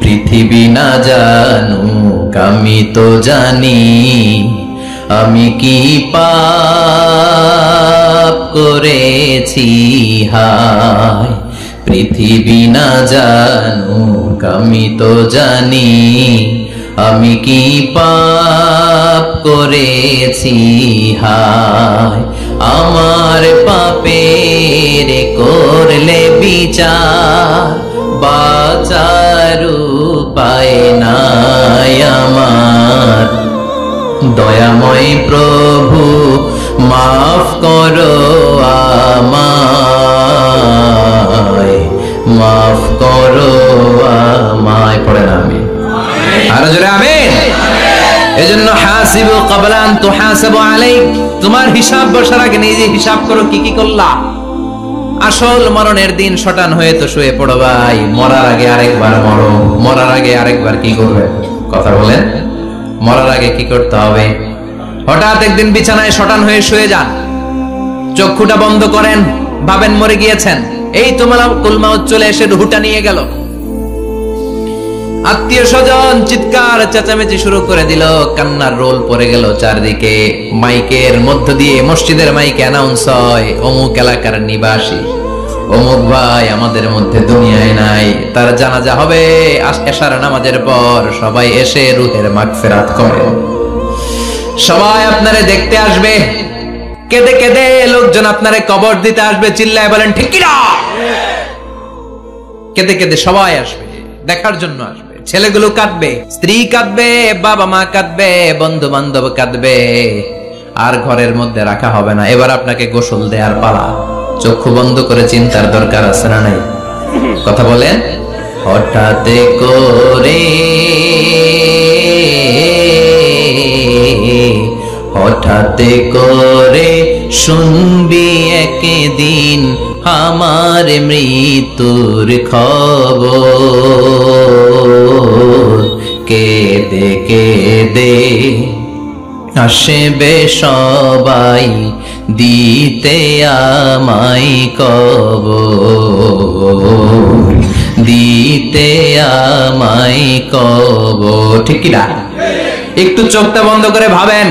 পৃথিবী না জানুক আমি তো জানি, আমি কি পাপ করেছি হায়। পৃথিবী না জানুক আমি তো জানি, আমি কি পাপ করেছি হায়। আমার পাপের করলে বিচার, বাঁচার উপায় নাই আমার। দয়াময় প্রভু মাফ করো আমায়, মাফ করো আমায়। পড়েন আমি আরো জোরে আমিন। এজন্য হাসিবু ক্বাবলা আন তুহাসাবু আলাইক, তোমার হিসাব বসার আগে নিজে হিসাব করো কি কি করলা। আসল মরণের দিন শটান হয়ে তো শুয়ে পড়ো ভাই, মরার আগে আরেকবার মরো। মরার আগে আরেকবার কি করবে? কথা বলেন, মরার আগে কি করতে হবে? হঠাৎ একদিন বিছানায় শটান হয়ে শুয়ে যান, চক্ষুটা বন্ধ করেন, ভাবেন মরে গিয়েছেন, এই তো মালাকুল মাউত চলে এসে রুহটা নিয়ে গেল। আত্মীয় স্বজন চিৎকার চেঁচামেচি শুরু করে দিল, কান্নার রোল পড়ে গেল চারদিকে। মাইকের মধ্য দিয়ে, মসজিদের মাইকে অ্যানাউন্স হয়, অমুক এলাকার নিবাসী অমুক ভাই আমাদের মধ্যে দুনিয়ায় নাই, তার জানাজা হবে এশার নামাজের পর। সবাই এসে রুহের মাগফিরাত করে, সবাই আপনারে দেখতে আসবে, কেঁদে কেঁদে লোকজন আপনারে কবর দিতে আসবে। চিল্লায় বলেন ঠিক কিনা? কেঁদে কেঁদে সবাই আসবে, দেখার জন্য আসবে। ছেলেগুলো কাঁদবে, স্ত্রী কাঁদবে, বাবা মা কাঁদবে, বন্ধু বান্ধব কাঁদবে, আর ঘরের মধ্যে রাখা হবে না। এবার আপনাকে গোসল দেওয়ার পালা। চক্ষু বন্ধ করে চিন্তার দরকার আছে না নাই? কথা বলেন। হঠাৎ করে, হঠাৎ করে শুনবি একদিন আমার মৃত্যুর খবর। কেঁদে কেঁদে আসবে সবাই দিতে আমায় কবর, দিতে আমায় কবর। ঠিক কি না? একটু চোখটা বন্ধ করে ভাবেন,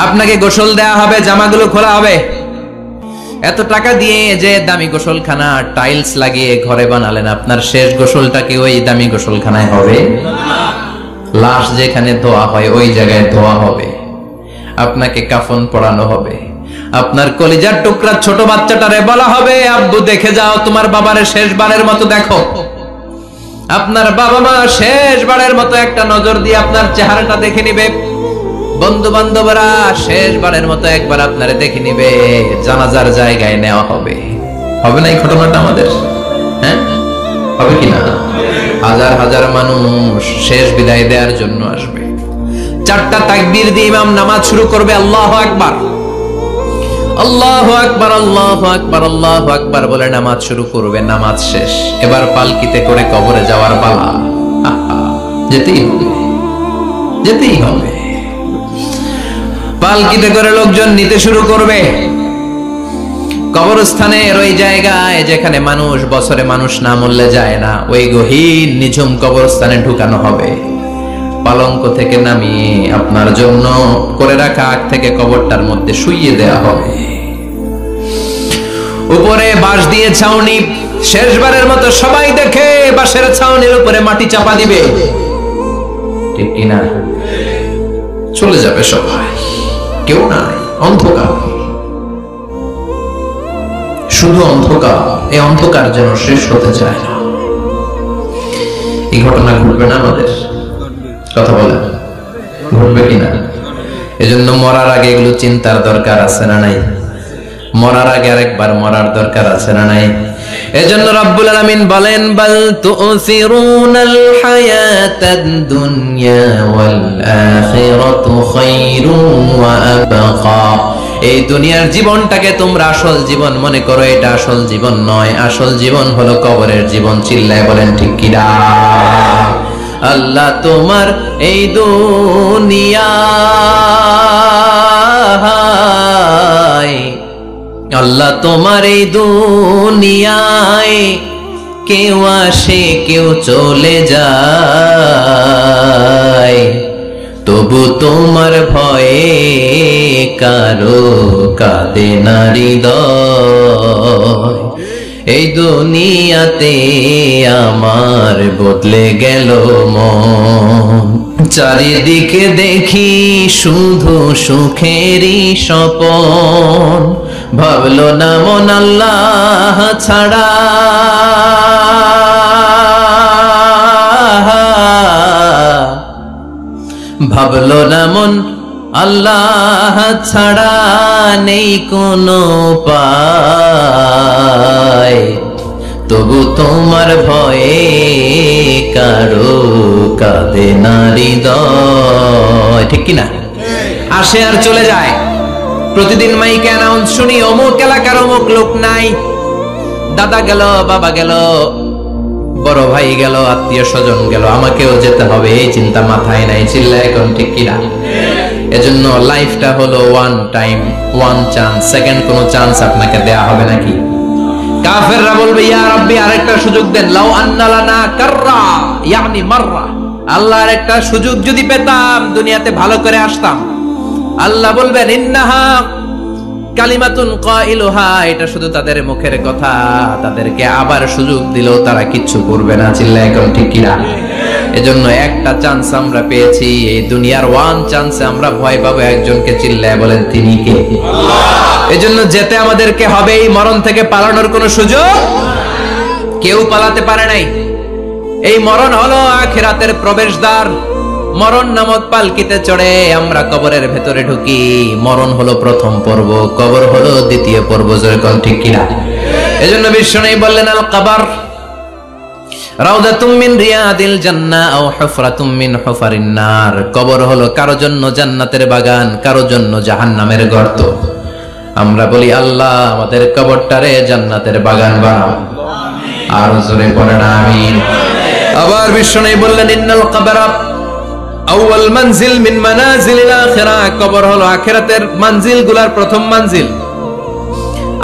আপনাকে গোসল দেয়া হবে, জামাগুলো খোলা হবে। এত টাকা দিয়ে যে দামি গোসলখানা টাইলস লাগিয়ে ঘরে বানালেন, আপনার শেষ গোসলটা কি ওই দামি গোসলখানায় হবে? লাশ যেখানে ধোয়া হয় ওই জায়গায় ধোয়া হবে। আপনাকে কাফন পরানো হবে। আপনার কলিজার টুকরা ছোট বাচ্চাটারে বলা হবে, আব্বু দেখে যাও তোমার বাবারে শেষবারের মতো দেখো। আপনার বাবা মা শেষবারের মতো একটা নজর দিয়ে আপনার চেহারাটা দেখে নিবে। বন্ধু বান্ধবরা শেষবারের মতো একবার আপনারে দেখে নিবে। জানাজার জায়গায় নেওয়া হবে। হবে না এই ঘটনাটা আমাদের? হ্যাঁ, হবে কিনা? হাজার হাজার মানুষ শেষ বিদায় দেওয়ার জন্য আসবে। চারটা তাকবীর দিয়ে ইমাম নামাজ শুরু করবে। আল্লাহু আকবার, আল্লাহু আকবার, আল্লাহু আকবার, আল্লাহু আকবার বলে নামাজ শুরু করবে। নামাজ শেষ, এবার পালকিতে করে কবরে যাওয়ার পালা। যেতেই হবে, যেতেই হবে। পালকিতে করে লোকজন নিতে শুরু করবে। কবরস্থানের ওই জায়গায় যেখানে মানুষ বছরে মানুষ না মরলে যায় না, ওই গহীন নিঝুম কবরস্থানে ঢুকানো হবে। পালঙ্ক থেকে নামিয়ে আপনার জন্য করে রাখা আগ থেকে কবরটার মধ্যে শুইয়ে দেওয়া হবে। উপরে বাঁশ দিয়ে ছাউনি, শেষবারের মতো সবাই দেখে বাঁশের ছাউনির উপরে মাটি চাপা দিবে, ঠিক কিনা? চলে যাবে সবাই, কেউ নাই, অন্ধকার, শুধু অন্ধকার। এই অন্ধকার যেন শেষ হতে চায় না। এই ঘটনা ঘটবে না আমাদের? কথা বলেন, ঘটবে কিনা? এজন্য মরার আগে এগুলো চিন্তার দরকার আছে না নাই? মরার আগে আরেকবার মরার দরকার আছে না নাই? এজন্য রব্বুল আলামিন বলেন, বাল তুসিরুনাল হায়াতাদ দুনিয়া ওয়াল আখিরাতু খায়রুন ওয়া আবকা। এই দুনিয়ার জীবনটাকে তোমরা আসল জীবন মনে করো, এটা আসল জীবন নয়। আসল জীবন হলো কবরের জীবন। চিল্লায় বলেন ঠিক কিনা? আল্লাহ তোমার এই দুনিয়া, আল্লাহ তোমার এই দুনিয়ায় কেউ আসে কেউ চলে যায়, তবু তোমার ভয়ে কারো কাঁদে না হৃদয়। এই দুনিয়াতে আমার বদলে গেল মন, চারিদিকে দেখি শুধু সুখেরই স্বপন। ভাবলো না মন আল্লাহ ছাড়া, ভাবলো না মন আল্লাহ ছাড়া নেই কোনো উপায়, তবু তোমার ভয়ে কারো কাঁদে না হৃদয়। ঠিক কিনা? আসে আর চলে যায়। প্রতিদিন মাইকে অ্যানাউন্স শুনি, অমুক এলাকার অমুক লোক নাই, দাদা গেল, বাবা গেল, বড় ভাই গেল, আত্মীয় স্বজন গেল, আমাকেও যেতে হবে, এই চিন্তা মাথায় নাই। চিল্লায় এখন ঠিক কিনা? এজন্য লাইফটা হলো one time, one chance, second কোনো চান্স আপনাকে দেয়া হবে নাকি? কাফেররা বলবে, ইয়া রাব্বি আরেকটা সুযোগ দেন, লাউ আন্না লানা কাররা ইয়ানি মাররা, আল্লাহ আরেকটা সুযোগ যদি পেতাম দুনিয়াতে ভালো করে আসতাম। আল্লাহ বলবেন, ইন্নাহা কালিমাতুন কাইলুহা, এটা শুধু তাদের মুখের কথা, তাদেরকে আবার সুযোগ দিলেও তারা কিচ্ছু করবে না। চিল্লায় এখন ঠিক কিনা? এজন্য একটা চান্স আমরা পেয়েছি, এই দুনিয়ার ওয়ান চান্সে আমরা ভয় পাবো একজনকে। চিল্লায় বলেন তিনি কে? আল্লাহ। এজন্য যেতে আমাদেরকে হবে, এই মরণ থেকে পালানোর কোনো সুযোগ কেউ পালাতে পারে নাই। এই মরণ হলো আখিরাতের প্রবেশদ্বার। মরণ নামক পালকিতে চড়ে আমরা কবরের ভেতরে ঢুকি। মরণ হলো প্রথম পর্ব, কবর হলো দ্বিতীয় পর্ব। যেরকম ঠিক কিনা? এজন্য বিশ্বনবী বললেন, আল কবর রাউদাতুম মিন রিয়াদিল জান্নাহ আও হুফরাতুম মিন হুফারিন নার। কবর হলো কারো জন্য জান্নাতের বাগান, কারো জন্য জাহান্নামের গর্ত। আমরা বলি, আল্লাহ আমাদের কবরটারে জান্নাতের বাগান বানাও। আর জোরে পড়েন আমিন। আবার বিশ্বনবী বললেন, ইন্নাল কবরা আউয়াল মানজিল মিন মানাজিলিল আখিরাহ। কবর হলো আখিরাতের মানজিলগুলোর প্রথম মানজিল।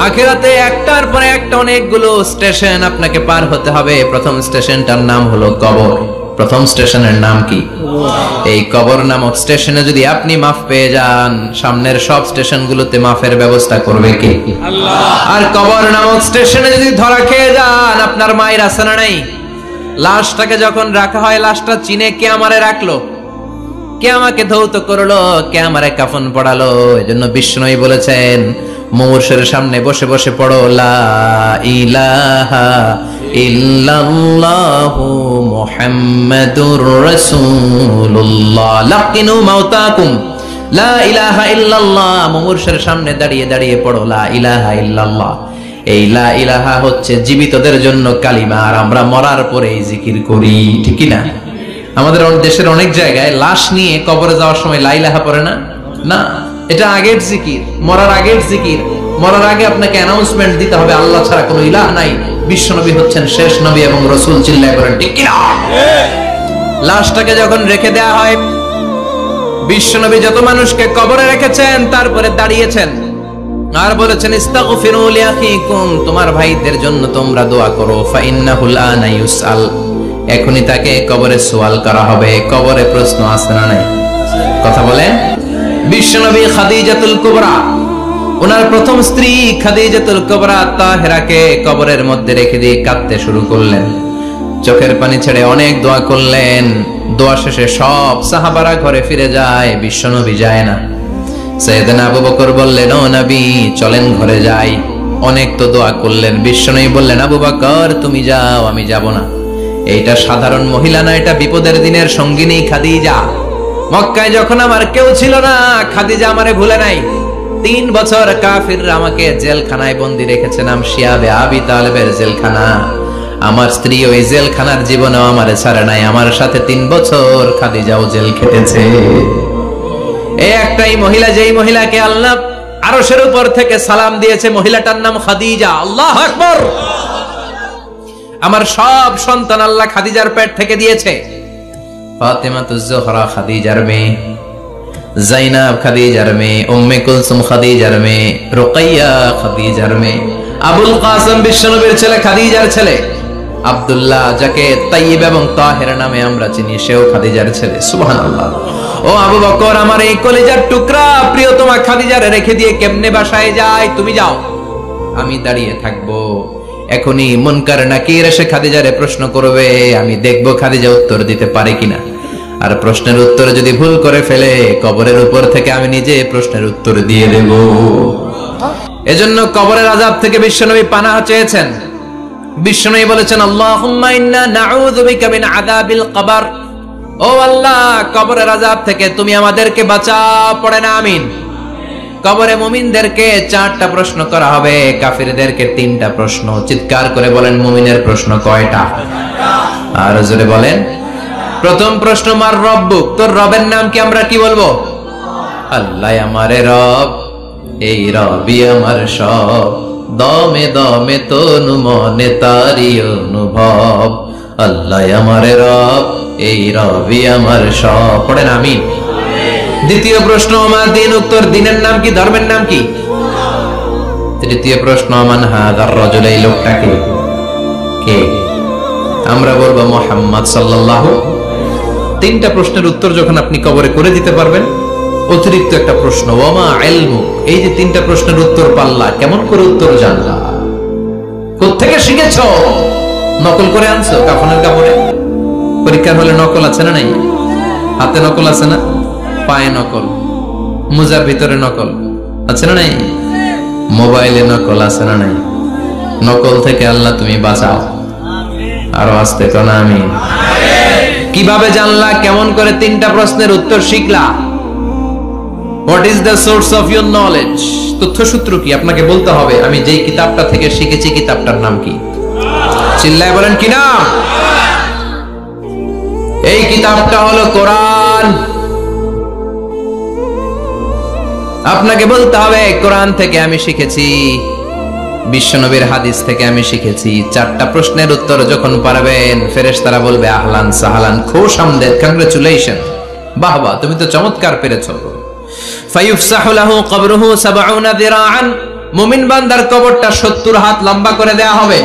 আখিরাতে একটার পরে একটা অনেকগুলো স্টেশন আপনাকে পার হতে হবে। প্রথম স্টেশনটার নাম হলো কবর। প্রথম স্টেশনের নাম কি? এই কবর নামক স্টেশনে যদি আপনি মাফ পেয়ে যান, সামনের সব স্টেশনগুলোতে মাফের ব্যবস্থা করবে কে? আল্লাহ। আর কবর নামক স্টেশনে যদি ধরা খেয়ে যান, আপনার মায়ের আছে না নাই? লাশটাকে যখন রাখা হয়, লাশটা চিনে কে আমারে রাখলো, কে আমাকে ধৌত করলো, কে আমারে কাফন পড়ালো। এজন্য বিষ্ণুই বলেছেন, মুমূর্ষের সামনে বসে বসে পড়ো, লা ইলাহা ইল্লাল্লাহু মুহাম্মাদুর রাসূলুল্লাহ। লাকিনু মাউতাকুম লা ইলাহা ইল্লাল্লাহ। মুমূর্ষের সামনে দাঁড়িয়ে দাঁড়িয়ে পড়ো, লা ইলাহা ইল্লাল্লাহ। এই লা ইলাহা হচ্ছে জীবিতদের জন্য কালিমা, আর আমরা মরার পরে এই জিকির করি। ঠিক কি না? আমাদের দেশের অনেক জায়গায় লাশ নিয়ে কবরে যাওয়ার সময় লা ইলাহা পড়ে না। না, এটা আগের জিকির, মরার আগের জিকির। মরার আগে আপনাকে অ্যানাউন্সমেন্ট দিতে হবে, আল্লাহ ছাড়া কোনো ইলাহ নাই, বিশ্বনবী হচ্ছেন শেষ নবী এবং রাসূল। চিল্লায় করেন ঠিক কি না? লাশটাকে যখন রেখে দেয়া হয়, বিশ্বনবী যত মানুষকে কবরে রেখেছেন তারপরে দাঁড়িয়েছেন আর বলেছেন, ইস্তাগফিরু লিআখিকুম, তোমার ভাইদের জন্য তোমরা দোয়া করো। ফাইন্নাহুল আনা ইউসআল, এখনই তাকে কবরে সওয়াল করা হবে। কবরে প্রশ্ন আছে না নাই? কথা বলেন। বিশ্বনবী খাদিজাতুল কুবরা ওনার প্রথম স্ত্রী খাদিজাতুল কুবরা তাহেরাকে কবরের মধ্যে রেখে দিয়ে কাঁদতে শুরু করলেন, চোখের পানি ছেড়ে অনেক দোয়া করলেন। দোয়া শেষে সব সাহাবারা ঘরে ফিরে যায়, বিশ্বনবী যায় না। সাইয়েদনা আবু বকর বললেন, ও নবী চলেন ঘরে যাই। অনেক তো দোয়া করলেন, বিশ্বনবী বললেন, আবু বকর তুমি যাও, আমি যাব না। এইটা সাধারণ মহিলা না, এটা বিপদের দিনের সঙ্গিনী খাদিজা। মক্কায় যখন আমার কেউ ছিল না, খাদিজা আমারে ভুলে নাই। 3 বছর কাফিররা আমাকে জেলখানায় বন্দী রেখেছে, নাম শিয়াবে আবি তালেবের জেলখানা। আমার স্ত্রী ওই জেলখানার জীবনেও আমারে ছাড়ে নাই, আমার সাথে 3 বছর খাদিজাও জেল খেটেছে। এই একটাই মহিলা, যেই মহিলাকে আল্লাহ আরশের উপর থেকে সালাম দিয়েছে, মহিলাটার নাম খাদিজা। আল্লাহু আকবার। আমার সব সন্তান আল্লাহ খাদিজার পেট থেকে দিয়েছে। ফাতেমাতুজ জোহরা খাদিজার মেয়ে, জাইনাব খাদিজার মেয়ে, উম্মে কুলসুম খাদিজার মেয়ে, রুকাইয়া খাদিজার মেয়ে, আবুল কাসেম বিশ্বনবীর ছেলে খাদিজার ছেলে, আব্দুল্লাহ যাকে তাইয়্যিব এবং তাহের নামে আমরা চিনি, সেও খাদিজার ছেলে। সুবহানাল্লাহ। ও আবু বকর, আমার এই কলিজার টুকরা প্রিয়তমা খাদিজারে রেখে দিয়ে কেমনে বাসায় যায়? তুমি যাও, আমি দাঁড়িয়ে থাকবো। এখনই মুনকার নাকির এসে খাদিজারে প্রশ্ন করবে, আমি দেখবো খাদিজা উত্তর দিতে পারে কিনা। আর প্রশ্নের উত্তর যদি ভুল করে ফেলে, কবরের উপর থেকে আমি নিজে প্রশ্নের উত্তর দিয়ে দেব। এজন্য কবরের আযাব থেকে বিশ্বনবী পানাহ চেয়েছেন। বিশ্বনবী বলেছেন, আল্লাহুম্মা ইন্না নাউযু বিকা মিন আযাবিল কবর। ও আল্লাহ, কবরের আযাব থেকে তুমি আমাদেরকে বাঁচাও। পড়ে না আমিন। কবরে মুমিনদেরকে 4টা প্রশ্ন করা হবে, কাফিরদেরকে 3টা প্রশ্ন। চিৎকার করে বলেন, মুমিনের প্রশ্ন কয়টা? আর জোরে বলেন। প্রথম প্রশ্ন, মার রব্বুক, তোর রবের নাম কি? আমরা কি বলবো? আল্লাহ আমারে রব, এই রবি আমার সব, দমে দমে তনু মনে তারি অনুভব। আল্লাহ আমারে রব, এই রবি আমার সব। পড়েন আমিন। দ্বিতীয় প্রশ্ন, আমার দিন, উত্তর দিনের নাম কি? ধর্মের নাম কি? তৃতীয় প্রশ্ন, মান হাযার রাজুল, এই লোকটা কে? আমরা বলবো মুহাম্মদ সাল্লাল্লাহু। 3টা প্রশ্নের উত্তর যখন আপনি কবরে করে দিতে পারবেন, অতিরিক্ত একটা প্রশ্ন, ওয়ামা ইলমুক, এই যে 3টা প্রশ্নের উত্তর পাল্লা, কেমন করে উত্তর জানলা? কোত্থেকে শিখেছো? নকল করে আনছো কাফনের কাপড়ে? পরীক্ষার হলে নকল আছে না নাই? হাতে নকল আছে না? পায়ে নকল, মুজার ভিতরে নকল আছে না নাই? মোবাইলে নকল আছে না নাই? নকল থেকে আল্লাহ তুমি বাঁচাও। আরো আসতে কোন আমিন। কিভাবে জানলা? কেমন করে 3টা প্রশ্নের উত্তর শিখলা? What is the source of your knowledge? তথ্যসূত্র কি? আপনাকে বলতে হবে, আমি যেই কিতাবটা থেকে শিখেছি কিতাবটার নাম কি? চিল্লায় বলেন কি নাম? এই কিতাবটা হলো কোরআন। আপনাকে বলতে হবে, কোরআন থেকে আমি শিখেছি, বিশ্বনবীর হাদিস থেকে আমি শিখেছি। 4টা প্রশ্নের উত্তর যখন পারবেন, ফেরেশতারা বলবে, আহলান সাহলান, খুশ আমদেদ, কংগ্রাচুলেশন, বাহ বাহ, তুমি তো চমৎকার পেরেছো। ফায়ুফসাহু লাহু কবরুহু 70 যিরাআন, মুমিন বান্দার কবরটা 70 হাত লম্বা করে দেয়া হবে।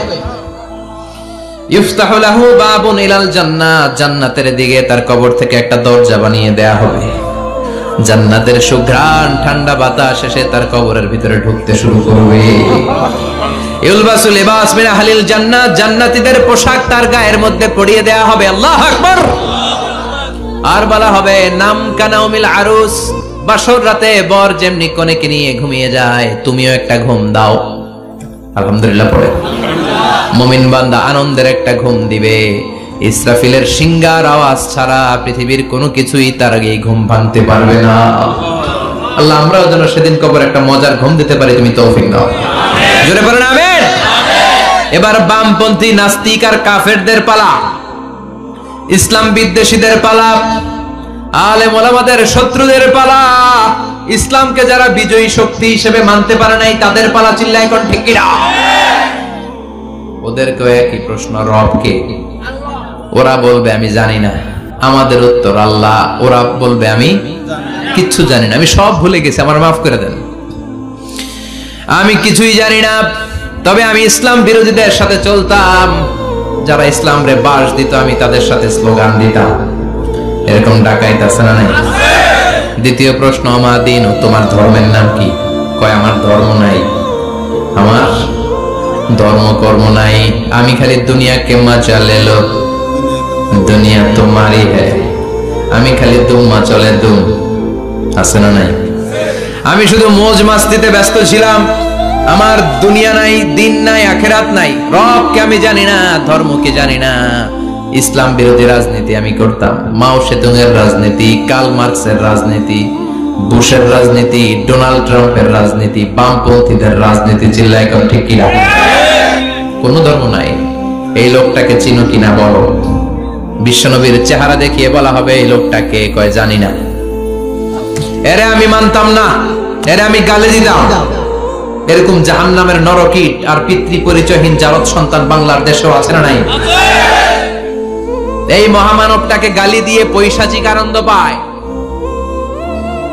ইফতাহু লাহু বাবুন ইলাল জান্নাহ, জান্নাতের দিকে তার কবর থেকে একটা দরজা বানিয়ে দেয়া হবে। জান্নাতের সুঘ্রাণ, ঠান্ডা বাতাস এসে তার কবরের ভিতরে ঢুকতে শুরু করবে। ইউলবাসু লিবাস মিন আহলিল জান্নাহ, জান্নাতীদের পোশাক তার গায়ের মধ্যে পরিয়ে দেয়া হবে। আল্লাহু আকবার। আর বলা হবে, নাম কানাউমিল আরুস, বাসর রাতে বর যেমনি কনেকে নিয়ে ঘুমিয়ে যায়, তুমিও একটা ঘুম দাও। আলহামদুলিল্লাহ পড়ে মুমিন বান্দা আনন্দের একটা ঘুম দিবে। ইসরাফিলের সিংগার আওয়াজ ছাড়া পৃথিবীর কোনো কিছুই তার আগে ঘুম ভাঙতে পারবে না। আল্লাহ আমরাও যেন সেদিন কবর একটা মজার ঘুম দিতে পারি, তুমি তৌফিক দাও। জোরে বলেন আমিন। এবার বামপন্থী নাস্তিক আর কাফেরদের পালা, ইসলাম বিদ্বেষীদের পালা, আলেম ওলামাদের শত্রুদের পালা, ইসলামকে যারা বিজয়ী শক্তি হিসেবে মানতে পারে নাই তাদের পালা। চিল্লায় কোন ঠিক কিনা? ওদেরকেও একই প্রশ্ন, রব কে? ওরা বলবে আমি জানি না। আমাদের উত্তর আল্লাহ। ওরা বলবে আমি কিচ্ছু জানি না, আমি সব ভুলে গেছি, আমার মাফ করে দেন, আমি কিছুই জানি না। তবে আমি ইসলাম বিরোধীদের সাথে চলতাম, যারা ইসলাম রে বাস দিত আমি তাদের সাথে স্লোগান দিতাম। এরকম ডাকাইত আছে না নাই? দ্বিতীয় প্রশ্ন, আমার দিন, তোমার ধর্মের নাম কি? কয় আমার ধর্ম নাই, আমার ধর্ম কর্ম নাই, আমি খালি দুনিয়া কে মজা ले लो, দুনিয়া তোমারই है, আমি খালি দুম্মা চলে দুম, আছে না নাই? আমি শুধু মौज মাস্তিতে ব্যস্ত ছিলাম, আমার দুনিয়া নাই, দিন নাই, আখিরাত নাই, রবকে আমি জানি না, ধর্মকে জানি না। ইসলাম বিরোধী রাজনীতি আমি করতাম, মাও সেতুংয়ের রাজনীতি, কার্ল মার্কসের রাজনীতি, বুশের রাজনীতি, ডোনাল্ড ট্রাম্পের রাজনীতি, বামপন্থীদের রাজনীতি, চিল্লায় এখন ঠিক কিনা? কোন ধর্ম নাই। এই লোকটাকে চিনো কিনা বলো। বিশ্বনবীর চেহারা দেখিয়ে বলা হবে এই লোকটাকে, কয় জানি না। এরে আমি মানতাম না, এরে আমি গালি দিতাম। এরকম জাহান্নামের নরকীট আর পিতৃ পরিচয়হীন জারদ সন্তান বাংলার দেশেও আছে না নাই? এই মহামানবটাকে গালি দিয়ে পৈশাচিক আনন্দ পায়।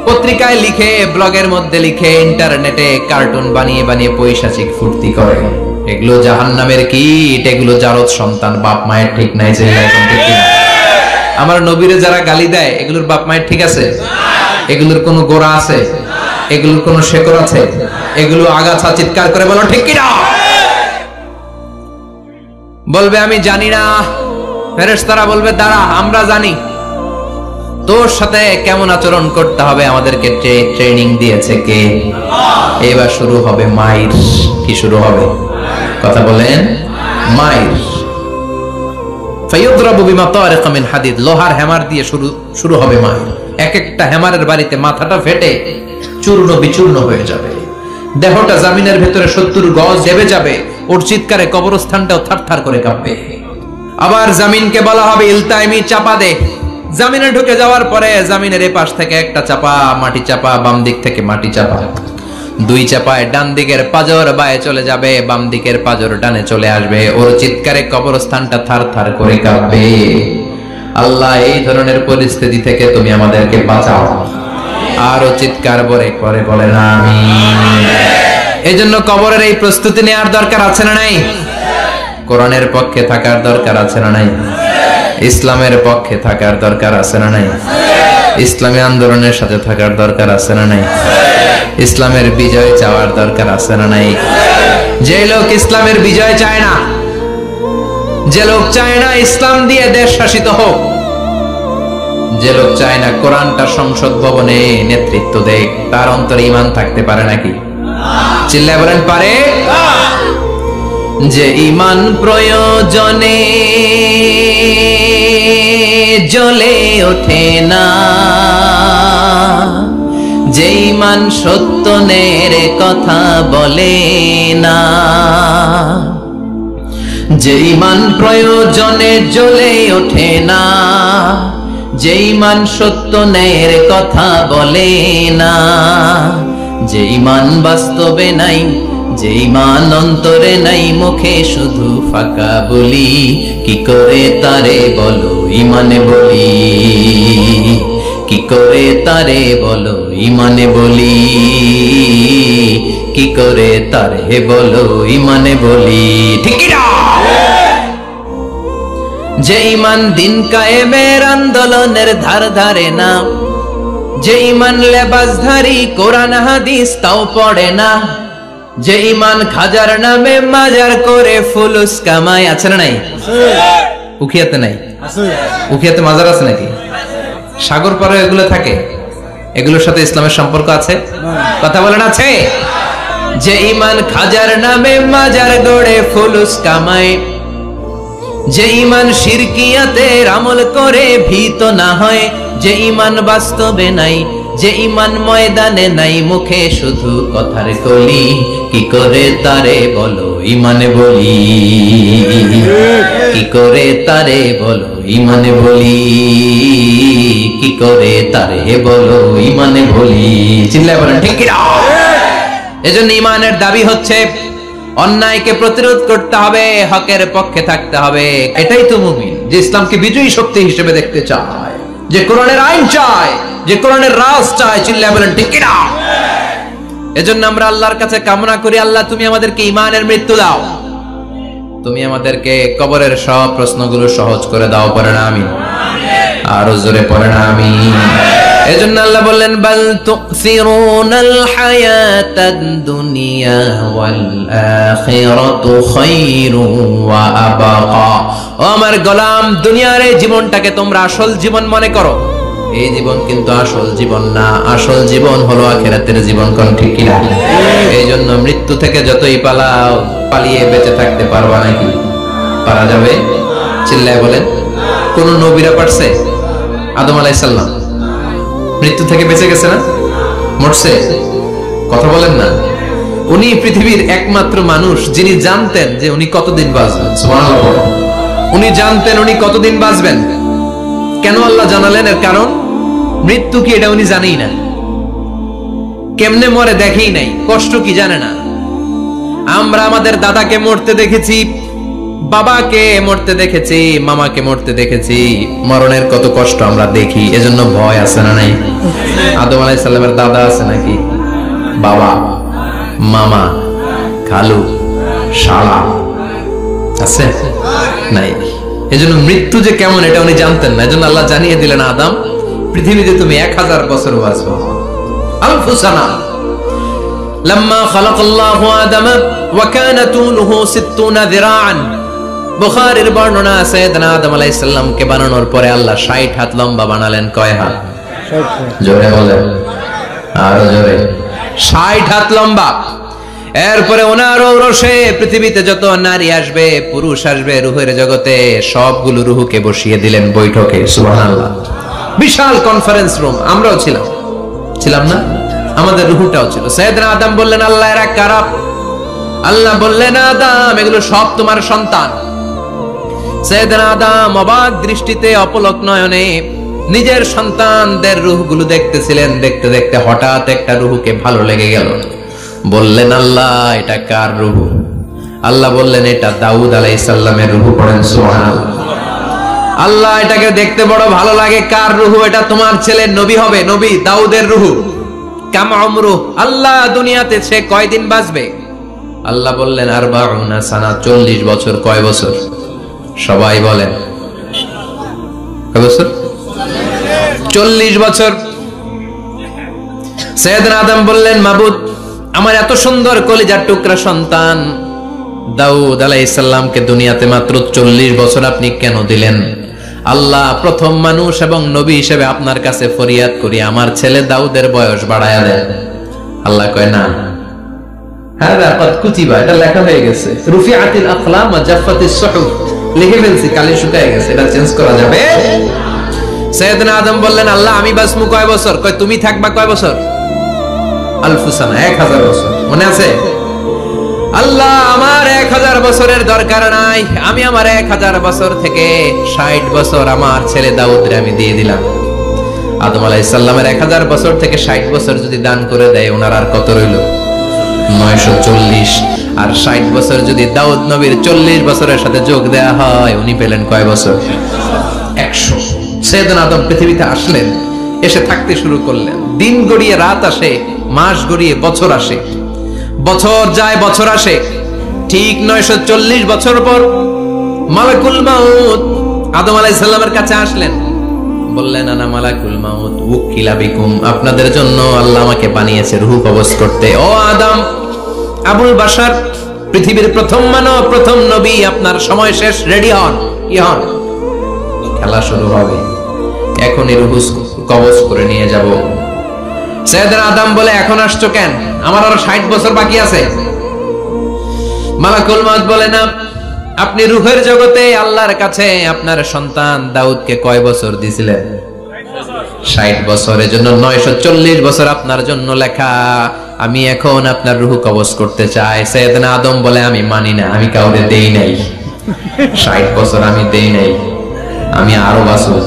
পত্রিকায় লিখে, ব্লগের মধ্যে লিখে, ইন্টারনেটে কার্টুন বানিয়ে বানিয়ে পৈশাচিক ফুর্তি করে। এগুলো জাহান্নামের কীট, এগুলো জারদ সন্তান, বাপ মায়ের ঠিক নাই। আমার নবীরে যারা গালি দেয়, এগুলোর বাপ মায়ের ঠিক আছে? এগুলোর কোনো গোড়া আছে? এগুলোর কোনো শেকড় আছে? এগুলো আগাছা চিৎকার করে বলো ঠিক কিনা? বলবে আমি জানি না, ফেরেশতারা বলবে দাঁড়া আমরা জানি। তোর সাথে কেমন আচরণ করতে হবে আমাদেরকে ট্রেনিং দিয়েছে কে? এবার শুরু হবে মাইর। কি শুরু হবে? কথা বলেন, মাইর। ফায়ুদরাবু বিমা তারিকা মিন হাদিদ, লোহার হ্যামার দিয়ে শুরু হবে মাইর। এক একটা হ্যামারের বাড়িতে মাথাটা ফেটে চূর্ণ বিচূর্ণ হয়ে যাবে, দেহটা জমিনের ভেতরে 70 গজ দেবে যাবে, ওর চিৎকারে কবরস্থানটাও থারথার করে কাঁপবে। আবার জমিনকে বলা হবে ইলতাইমি, চাপা দে। জমিনে ঢুকে যাওয়ার পরে জমিনের এই পাশ থেকে একটা চাপা, মাটি চাপা, বাম দিক থেকে মাটি চাপা, দুই চাপায় ডান দিকের পাজর বায়ে চলে যাবে, বাম দিকের পাজর ডানে চলে আসবে, ওর চিৎকারে কবরস্থানটা থারথার করে কাঁপবে। আল্লাহ এই ধরনের পরিস্থিতি থেকে তুমি আমাদেরকে বাঁচাও। আরো চিৎকার করে বলেন আমিন। এজন্য কবরের এই প্রস্তুতি নেওয়ার দরকার আছে না নাই? কোরআনের পক্ষে থাকার দরকার আছে না নাই? ইসলামের পক্ষে থাকার দরকার আছে না নাই? ইসলামী আন্দোলনের সাথে থাকার দরকার আছে না নাই? ইসলামের বিজয় চাওয়ার দরকার আছে না নাই? যে লোক ইসলামের বিজয় চায় না, যে লোক চায় না ইসলাম দিয়ে দেশ শাসিত হোক, যে লোক চায় না কোরআনটা সংসদ ভবনে নেতৃত্ব দেয়, তার অন্তরে ঈমান থাকতে পারে নাকি? চিল্লায় বলেন পারে? যে ঈমান প্রয়োজনে জ্বলে ওঠে না, যে ঈমান সত্যের কথা বলে না, যে ঈমান প্রয়োজনে জ্বলে ওঠে না, যে ঈমান সত্যের কথা বলে না, যে ঈমান বাস্তবে নাই, যে ঈমান অন্তরে নাই, মুখে শুধু ফাঁকা বলি, কি করে তারে বলো ঈমানে বলি, কি করে তারে বলো ঈমানে বলি, কি করে তারে বলো ঈমানে বলি, ঠিক না? যে ঈমান দিন কায়েমের আন্দোলনের ধার ধারে না, যে ঈমান লেবাসধারী কোরআন হাদিস তাও পড়ে না, যে ঈমান খাজার নামে মাজার করে ফুলুস কামাই, আছে না নাই? উখিয়াতে নাই? উখিয়াতে মাজার আছে নাকি? সাগর পারে এগুলো থাকে, এগুলোর সাথে ইসলামের সম্পর্ক আছে? কথা বলেন আছে? যে ঈমান খাজার নামে মাজার গড়ে ফুলুস কামাই, যে ঈমান শিরকিয়াতের আমল করে ভীত না হয়, যে ঈমান বাস্তবে নাই, যে ঈমান ময়দানে নাই, মুখে শুধু কথার কলি, কি করে তারে বলো ঈমানে বলি, কি করে তারে বলো ঈমানে বলি, কি করে তারে বলো ঈমানে বলি, চিল্লায় বলেন ঠিক কিনা? এজন্য ঈমানের দাবি হচ্ছে অন্যায়কে প্রতিরোধ করতে হবে, হকের পক্ষে থাকতে হবে। এটাই তো মুমিন, যে ইসলামকে বিজয়ী শক্তি হিসেবে দেখতে চায়, যে কোরআনের আইন চায়, যে কোরআনের রাজ চায়, চিল্লায় বলেন ঠিক কিনা? এজন্য আমরা আল্লাহর কাছে কামনা করি, আল্লাহ তুমি আমাদেরকে ঈমানের মৃত্যু দাও, তুমি আমাদেরকে কবরের সব প্রশ্নগুলো সহজ করে দাও, পড়ে না আমিন। আরো জোরে পড়ে না আমিন। এজন্য আল্লাহ বললেন বাল তুসিরুনাল হায়াতাদ দুনিয়া ওয়াল আখিরাতু খায়রুন ওয়া আবাকা। ও আমার গোলাম, দুনিয়ার এই জীবনটাকে তোমরা আসল জীবন মনে করো, এই জীবন কিন্তু আসল জীবন না। আসল জীবন হলো আখিরাতের জীবন। কোন ঠিক কিনা? এই জন্য মৃত্যু থেকে যতই পালাও, পালিয়ে বেঁচে থাকতে পারবা নাকি? পারা যাবে? চিল্লায় বলেন। কোন নবীরা পারছে? আদম আলাইহিস সালাম মৃত্যু থেকে বেঁচে গেছে না? মরছে? কথা বলেন না। উনি পৃথিবীর একমাত্র মানুষ যিনি জানতেন যে উনি কতদিন বাঁচবেন। সুবহানাল্লাহ। উনি জানতেন উনি কতদিন বাঁচবেন। কেন আল্লাহ জানালেন? এর কারণ মৃত্যু কি এটা উনি জানেই না, কেমনে মরে দেখেই নাই, কষ্ট কি জানে না। আমরা আমাদের দাদাকে মরতে দেখেছি, বাবাকে মরতে দেখেছি, মামাকে মরতে দেখেছি, মরণের কত কষ্ট আমরা দেখি, এজন্য ভয় আছে না নাই? আদম আলাইহিস সালামের দাদা আছে নাকি? বাবা, মামা, খালু, শালা আছে নাই? এজন্য মৃত্যু যে কেমন এটা উনি জানতেন না। এজন্য আল্লাহ জানিয়ে দিলেন, আদম পৃথিবীতে তুমি 1000 বছর বাঁচবে। আলফু সানা। লাম্মা খালাকাল্লাহু আদম ওয়া কানা তুলুহু 60 যিরাআন। বুখারীর বর্ণনা, সাইয়েদনা আদম আলাইহিস সালামকে বানানোর পরে আল্লাহ 60 হাত লম্বা বানালেন। কয় হাত? 60। জোরে বলেন, আরো জোরে। 60 হাত লম্বা। এরপরে ওনার ঔরসে পৃথিবীতে যত নারী আসবে, পুরুষ আসবে রূহের জগতে, সবগুলো রূহকে বসিয়ে দিলেন বৈঠকে। সুবহানাল্লাহ। বিশাল কনফারেন্স রুম। আমরাও ছিলাম না? আমাদের রূহটাও ছিল। সাইয়েদনা আদম বললেন, আল্লাহ এরা কারা? আল্লাহ বললেন, আদম এগুলো সব তোমার সন্তান। সাইয়েদনা আদম অবাক দৃষ্টিতে, অপলক নয়নে নিজের সন্তানদের রূহগুলো দেখতেছিলেন। দেখতে দেখতে হঠাৎ একটা রূহকে ভালো লেগে গেল। বললেন, আল্লাহ এটা কার রূহ? আল্লাহ বললেন, এটা দাউদ আলাইহিস সালামের রূহ। পড়েন সুবহানাল্লাহ। আল্লাহ এটাকে দেখতে বড় ভালো লাগে, কার রূহ? এটা তোমার ছেলে নবী হবে, নবী দাউদের রূহ। কাম উমরু, আল্লাহ দুনিয়াতে সে কয়দিন বাঁচবে? আল্লাহ বললেন, 40 সানা, 40 বছর। কয় বছর? সবাই বলেন কয় বছর? 40 বছর। সাইয়েদনা আদম বললেন, মাবুদ আমার এত সুন্দর কলিজার টুকরা সন্তান দাউদ আলাইহিস সালামকে দুনিয়াতে মাত্র 40 বছর আপনি কেন দিলেন? আল্লাহ প্রথম মানুষ এবং নবী হিসেবে আপনার কাছে ফরিয়াদ করি, আমার ছেলে দাউদের বয়স বাড়ায়া দেন। আল্লাহ কয় না, হাদা কদ কুতিবা, এটা লেখা হয়ে গেছে। রুফিআতিল আকলাম ওয়া জাফফাতিস সুহুফ, লিখে ফেলছি, কালি শুকায় গেছে, এটা চেঞ্জ করা যাবে? সাইয়েদনা আদম বললেন, আল্লাহ আমি বাঁচবো কয় বছর? কয় তুমি থাকবা কয় বছর? আলফু সানা, 1000 বছর। মনে আছে? আল্লাহ আমার 1000 বছরের দরকার নাই, আমি আমার 1000 বছর থেকে 60 বছর আমার ছেলে দাউদরে আমি দিয়ে দিলাম। আদম আলাইহিস সালামের 1000 বছর থেকে 60 বছর যদি দান করে দেয়, ওনার আর কত রইল? 940। আর 60 বছর যদি দাউদ নবীর 40 বছরের সাথে যোগ দেয়া হয়, উনি পেলেন কয় বছর? 100। সাইয়েদনা আদম পৃথিবীতে আসলেন, এসে থাকতে শুরু করলেন। দিন গড়িয়ে রাত আসে, মাস গড়িয়ে বছর আসে, বছর যায় বছর আসে। ঠিক 940 বছর পর মালাকুল মাউত আদম আলাইহিস সালামের কাছে আসলেন। বললেন, আনা মালাকুল মাউত উকিলা বিকুম, আপনাদের জন্য আল্লাহ আমাকে বানিয়েছে রূহ কবজ করতে। ও আদম, আবুল বাশার, পৃথিবীর প্রথম মানব, প্রথম নবী, আপনার সময় শেষ, রেডি হন। কি হন? খেলা শুরু হবে, এখনই রূহ কবজ করে নিয়ে যাব। সাইয়েদনা আদম বলে, এখন আসছো কেন? আমার আরো 60 বছর বাকি আছে। মালাকুল মাউত বলে, না, আপনি রূহের জগতে আল্লাহর কাছে আপনার সন্তান দাউদকে কয় বছর দিয়েছিলেন? 60 বছর। এজন্য 940 বছর আপনার জন্য লেখা। আমি এখন আপনার রূহ কবজ করতে চাই। সাইয়েদনা আদম বলে, আমি মানি না, আমি কাউরে দেই নাই। 60 বছর আমি দেই নাই, আমি আরো বাঁচবো,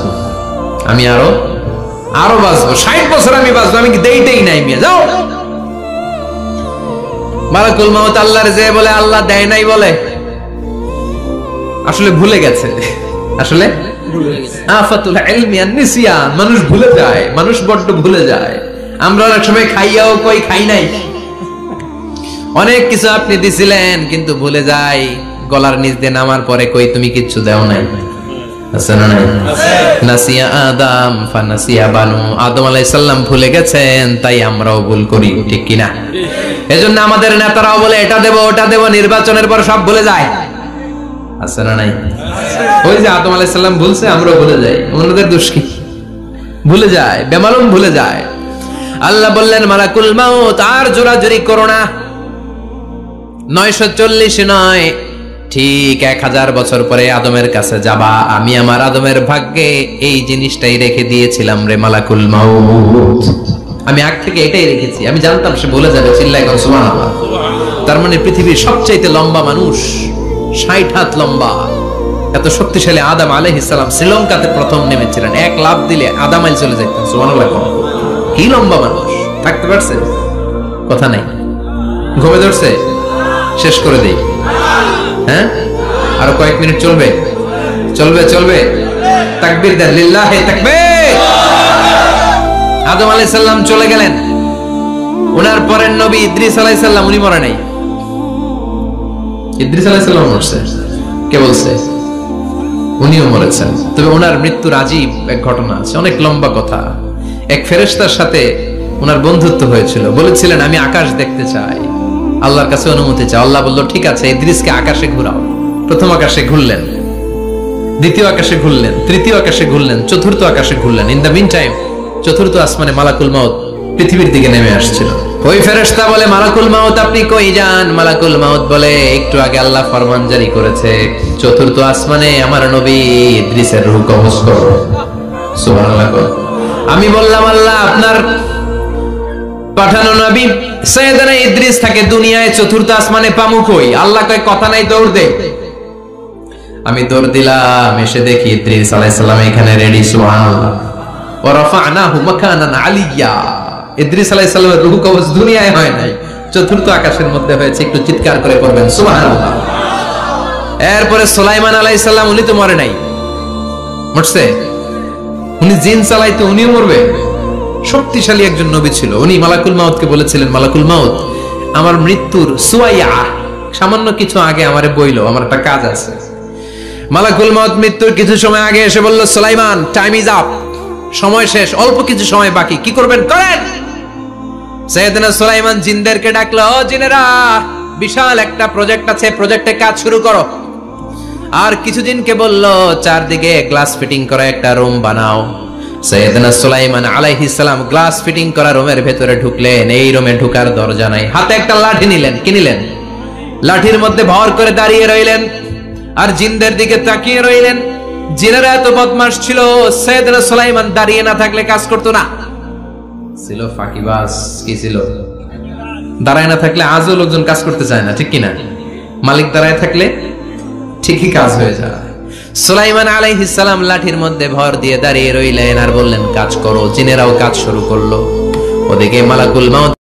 আমি আরো বাঁচবো, 60 বছর আমি বাঁচবো, আমি দেইতেই নাই। মিয়া যাও। মালাকুল মাউত আল্লাহর যে বলে, আল্লাহ দেয় নাই বলে, আসলে ভুলে গেছে। আসলে আফাতুল ইলমি আন নিসিয়ান, মানুষ ভুলে যায়, মানুষ বড্ড ভুলে যায়। আমরা অনেক সময় খাইয়াও কই খাই নাই। অনেক কিছু আপনি দিছিলেন কিন্তু ভুলে যাই। গলার নিচ দিয়ে নামার পরে কই তুমি কিচ্ছু দেও নাই, আছে না নাই? নাসিয়া আদম ফানাসিয়া বানু, আদম আলাইহিস সালাম ভুলে গেছেন, তাই আমরাও ভুল করি, ঠিক কি না? এজন্য আমাদের নেতারাও বলে এটা দেব ওটা দেব, নির্বাচনের পর সব ভুলে যায়, আছে না নাই? ওই যে আদম আলাইহিস সালাম ভুলছে, আমরাও ভুলে যাই, ওনাদের দোষ কি? ভুলে যায়, বেমালুম ভুলে যায়। আল্লাহ বললেন মালাকুল মাউত আর জোরাজুরি করো না, 940 নয়, ঠিক 1000 বছর পরে আদমের কাছে যাবা, আমি আমার আদমের ভাগ্যে এই জিনিসটাই রেখে দিয়েছিলাম রে মালাকুল মাউত, আমি আগ থেকে এটাই রেখেছি, আমি জানতাম সে বলে যাবে, চিল্লায় কোন সুবহানাল্লাহ। তার মানে পৃথিবীর সবচাইতে লম্বা মানুষ, 60 হাত লম্বা, এত শক্তিশালী আদম আলাইহিস সালাম শ্রীলঙ্কাতে প্রথম নেমেছিলেন, এক লাফ দিলে আধা মাইল চলে যেতেন, সুবহানাল্লাহ। কি লম্বা মানুষ, থাকতে পারছে? কথা নাই, ঘুমে ধরছে, শেষ করে দেই, হ্যাঁ আরো কয়েক মিনিট চলবে, চলবে চলবে, তাকবীর দেন, লিল্লাহি তাকবীর। আদম আলাইহিস সালাম চলে গেলেন, ওনার পরের নবী ইদ্রিস আলাইহিস সালাম, উনি মরে নাই, ইদ্রিস আলাইহিস সালাম মরছে, কে বলছে? উনিও মরেছেন। তবে ওনার মৃত্যুর আজীব এক ঘটনা আছে, অনেক লম্বা কথা। এক ফেরেশতার সাথে ওনার বন্ধুত্ব হয়েছিল, বলেছিলেন আমি আকাশ দেখতে চাই, আল্লাহর কাছে অনুমতি চাই। আল্লাহ বলল ঠিক আছে, ইদ্রিসকে আকাশে ঘুরাও। প্রথম আকাশে ঘুরলেন, দ্বিতীয় আকাশে ঘুরলেন, তৃতীয় আকাশে ঘুরলেন, চতুর্থ আকাশে ঘুরলেন। ইন দ্য মিন টাইম চতুর্থ আসমানে মালাকুল মাউত পৃথিবীর দিকে নেমে আসছিল। ওই ফেরেশতা বলে মালাকুল মাউত আপনি কই যান? মালাকুল মাউত বলে একটু আগে আল্লাহ ফরমান জারি করেছে, চতুর্থ আসমানে আমার নবী ইদ্রিসের রূহ কবজ করো। সুবহানাল্লাহ। আমি বললাম আল্লাহ আপনার পাঠানো নবী সাইয়েদনা ইদ্রিস থাকে দুনিয়ায়, চতুর্থ আসমানে পামু কই? আল্লাহ কয় কথা নাই, দৌড় দে। আমি দৌড় দিলাম, এসে দেখি ইদ্রিস আলাইহিস সালাম এখানে রেডি। সুবহানাল্লাহ। ওয়া রাফা'নাহু মাকানান আলিয়্যা। ইদ্রিস আলাইহিস সালামের রূহ কবজ দুনিয়ায় হয় নাই, চতুর্থ আকাশের মধ্যে হয়েছে। একটু চিৎকার করে পড়বেন সুবহানাল্লাহ। এরপরে সুলাইমান আলাইহিস সালাম, উনি তো মরে নাই, মরছে? উনি জিন চালাইতে, উনিও মরবে? শক্তিশালী একজন নবী ছিল, উনি মালাকুল মাউতকে বলেছিলেন মালাকুল মাউত আমার মৃত্যুর সুয়াইয়া সামান্য কিছু আগে আমারে বইলো, আমার একটা কাজ আছে। মালাকুল মাউত মৃত্যুর কিছু সময় আগে এসে বলল সুলাইমান টাইম ইজ আপ, সময় শেষ, অল্প কিছু সময় বাকি, কি করবেন করেন। সাইয়েদনা সুলাইমান জিনদেরকে ডাকলো, ও জিনেরা বিশাল একটা প্রজেক্ট আছে, প্রজেক্টে কাজ শুরু করো। আর কিছু জিনকে বলল চারদিকে গ্লাস ফিটিং করা একটা রুম বানাও। সাইয়েদনা সুলাইমান আলাইহিস সালাম গ্লাস ফিটিং করা রুমের ভেতরে ঢুকলেন। এই রুমে ঢোকার দরজা নাই, হাতে একটা লাঠি নিলেন, কি নিলেন? লাঠির মধ্যে ভর করে দাঁড়িয়ে রইলেন আর জিনদের দিকে তাকিয়ে রইলেন। জিনেরা এত বদমাশ ছিল, সাইয়েদনা সুলাইমান দাঁড়িয়ে না থাকলে কাজ করতো না, ছিল ফাঁকিবাজ। কি ছিল? দাঁড়ায় না থাকলে আজও লোকজন কাজ করতে চায় না, ঠিক কিনা? মালিক দাঁড়ায় থাকলে ঠিকই কাজ হয়ে যায়। সুলাইমান আলাইহিস সালাম লাঠির মধ্যে ভর দিয়ে দাঁড়িয়ে রইলেন আর বললেন কাজ করো। জিনেরাও কাজ শুরু করলো। ওদিকে মালাকুল মাউত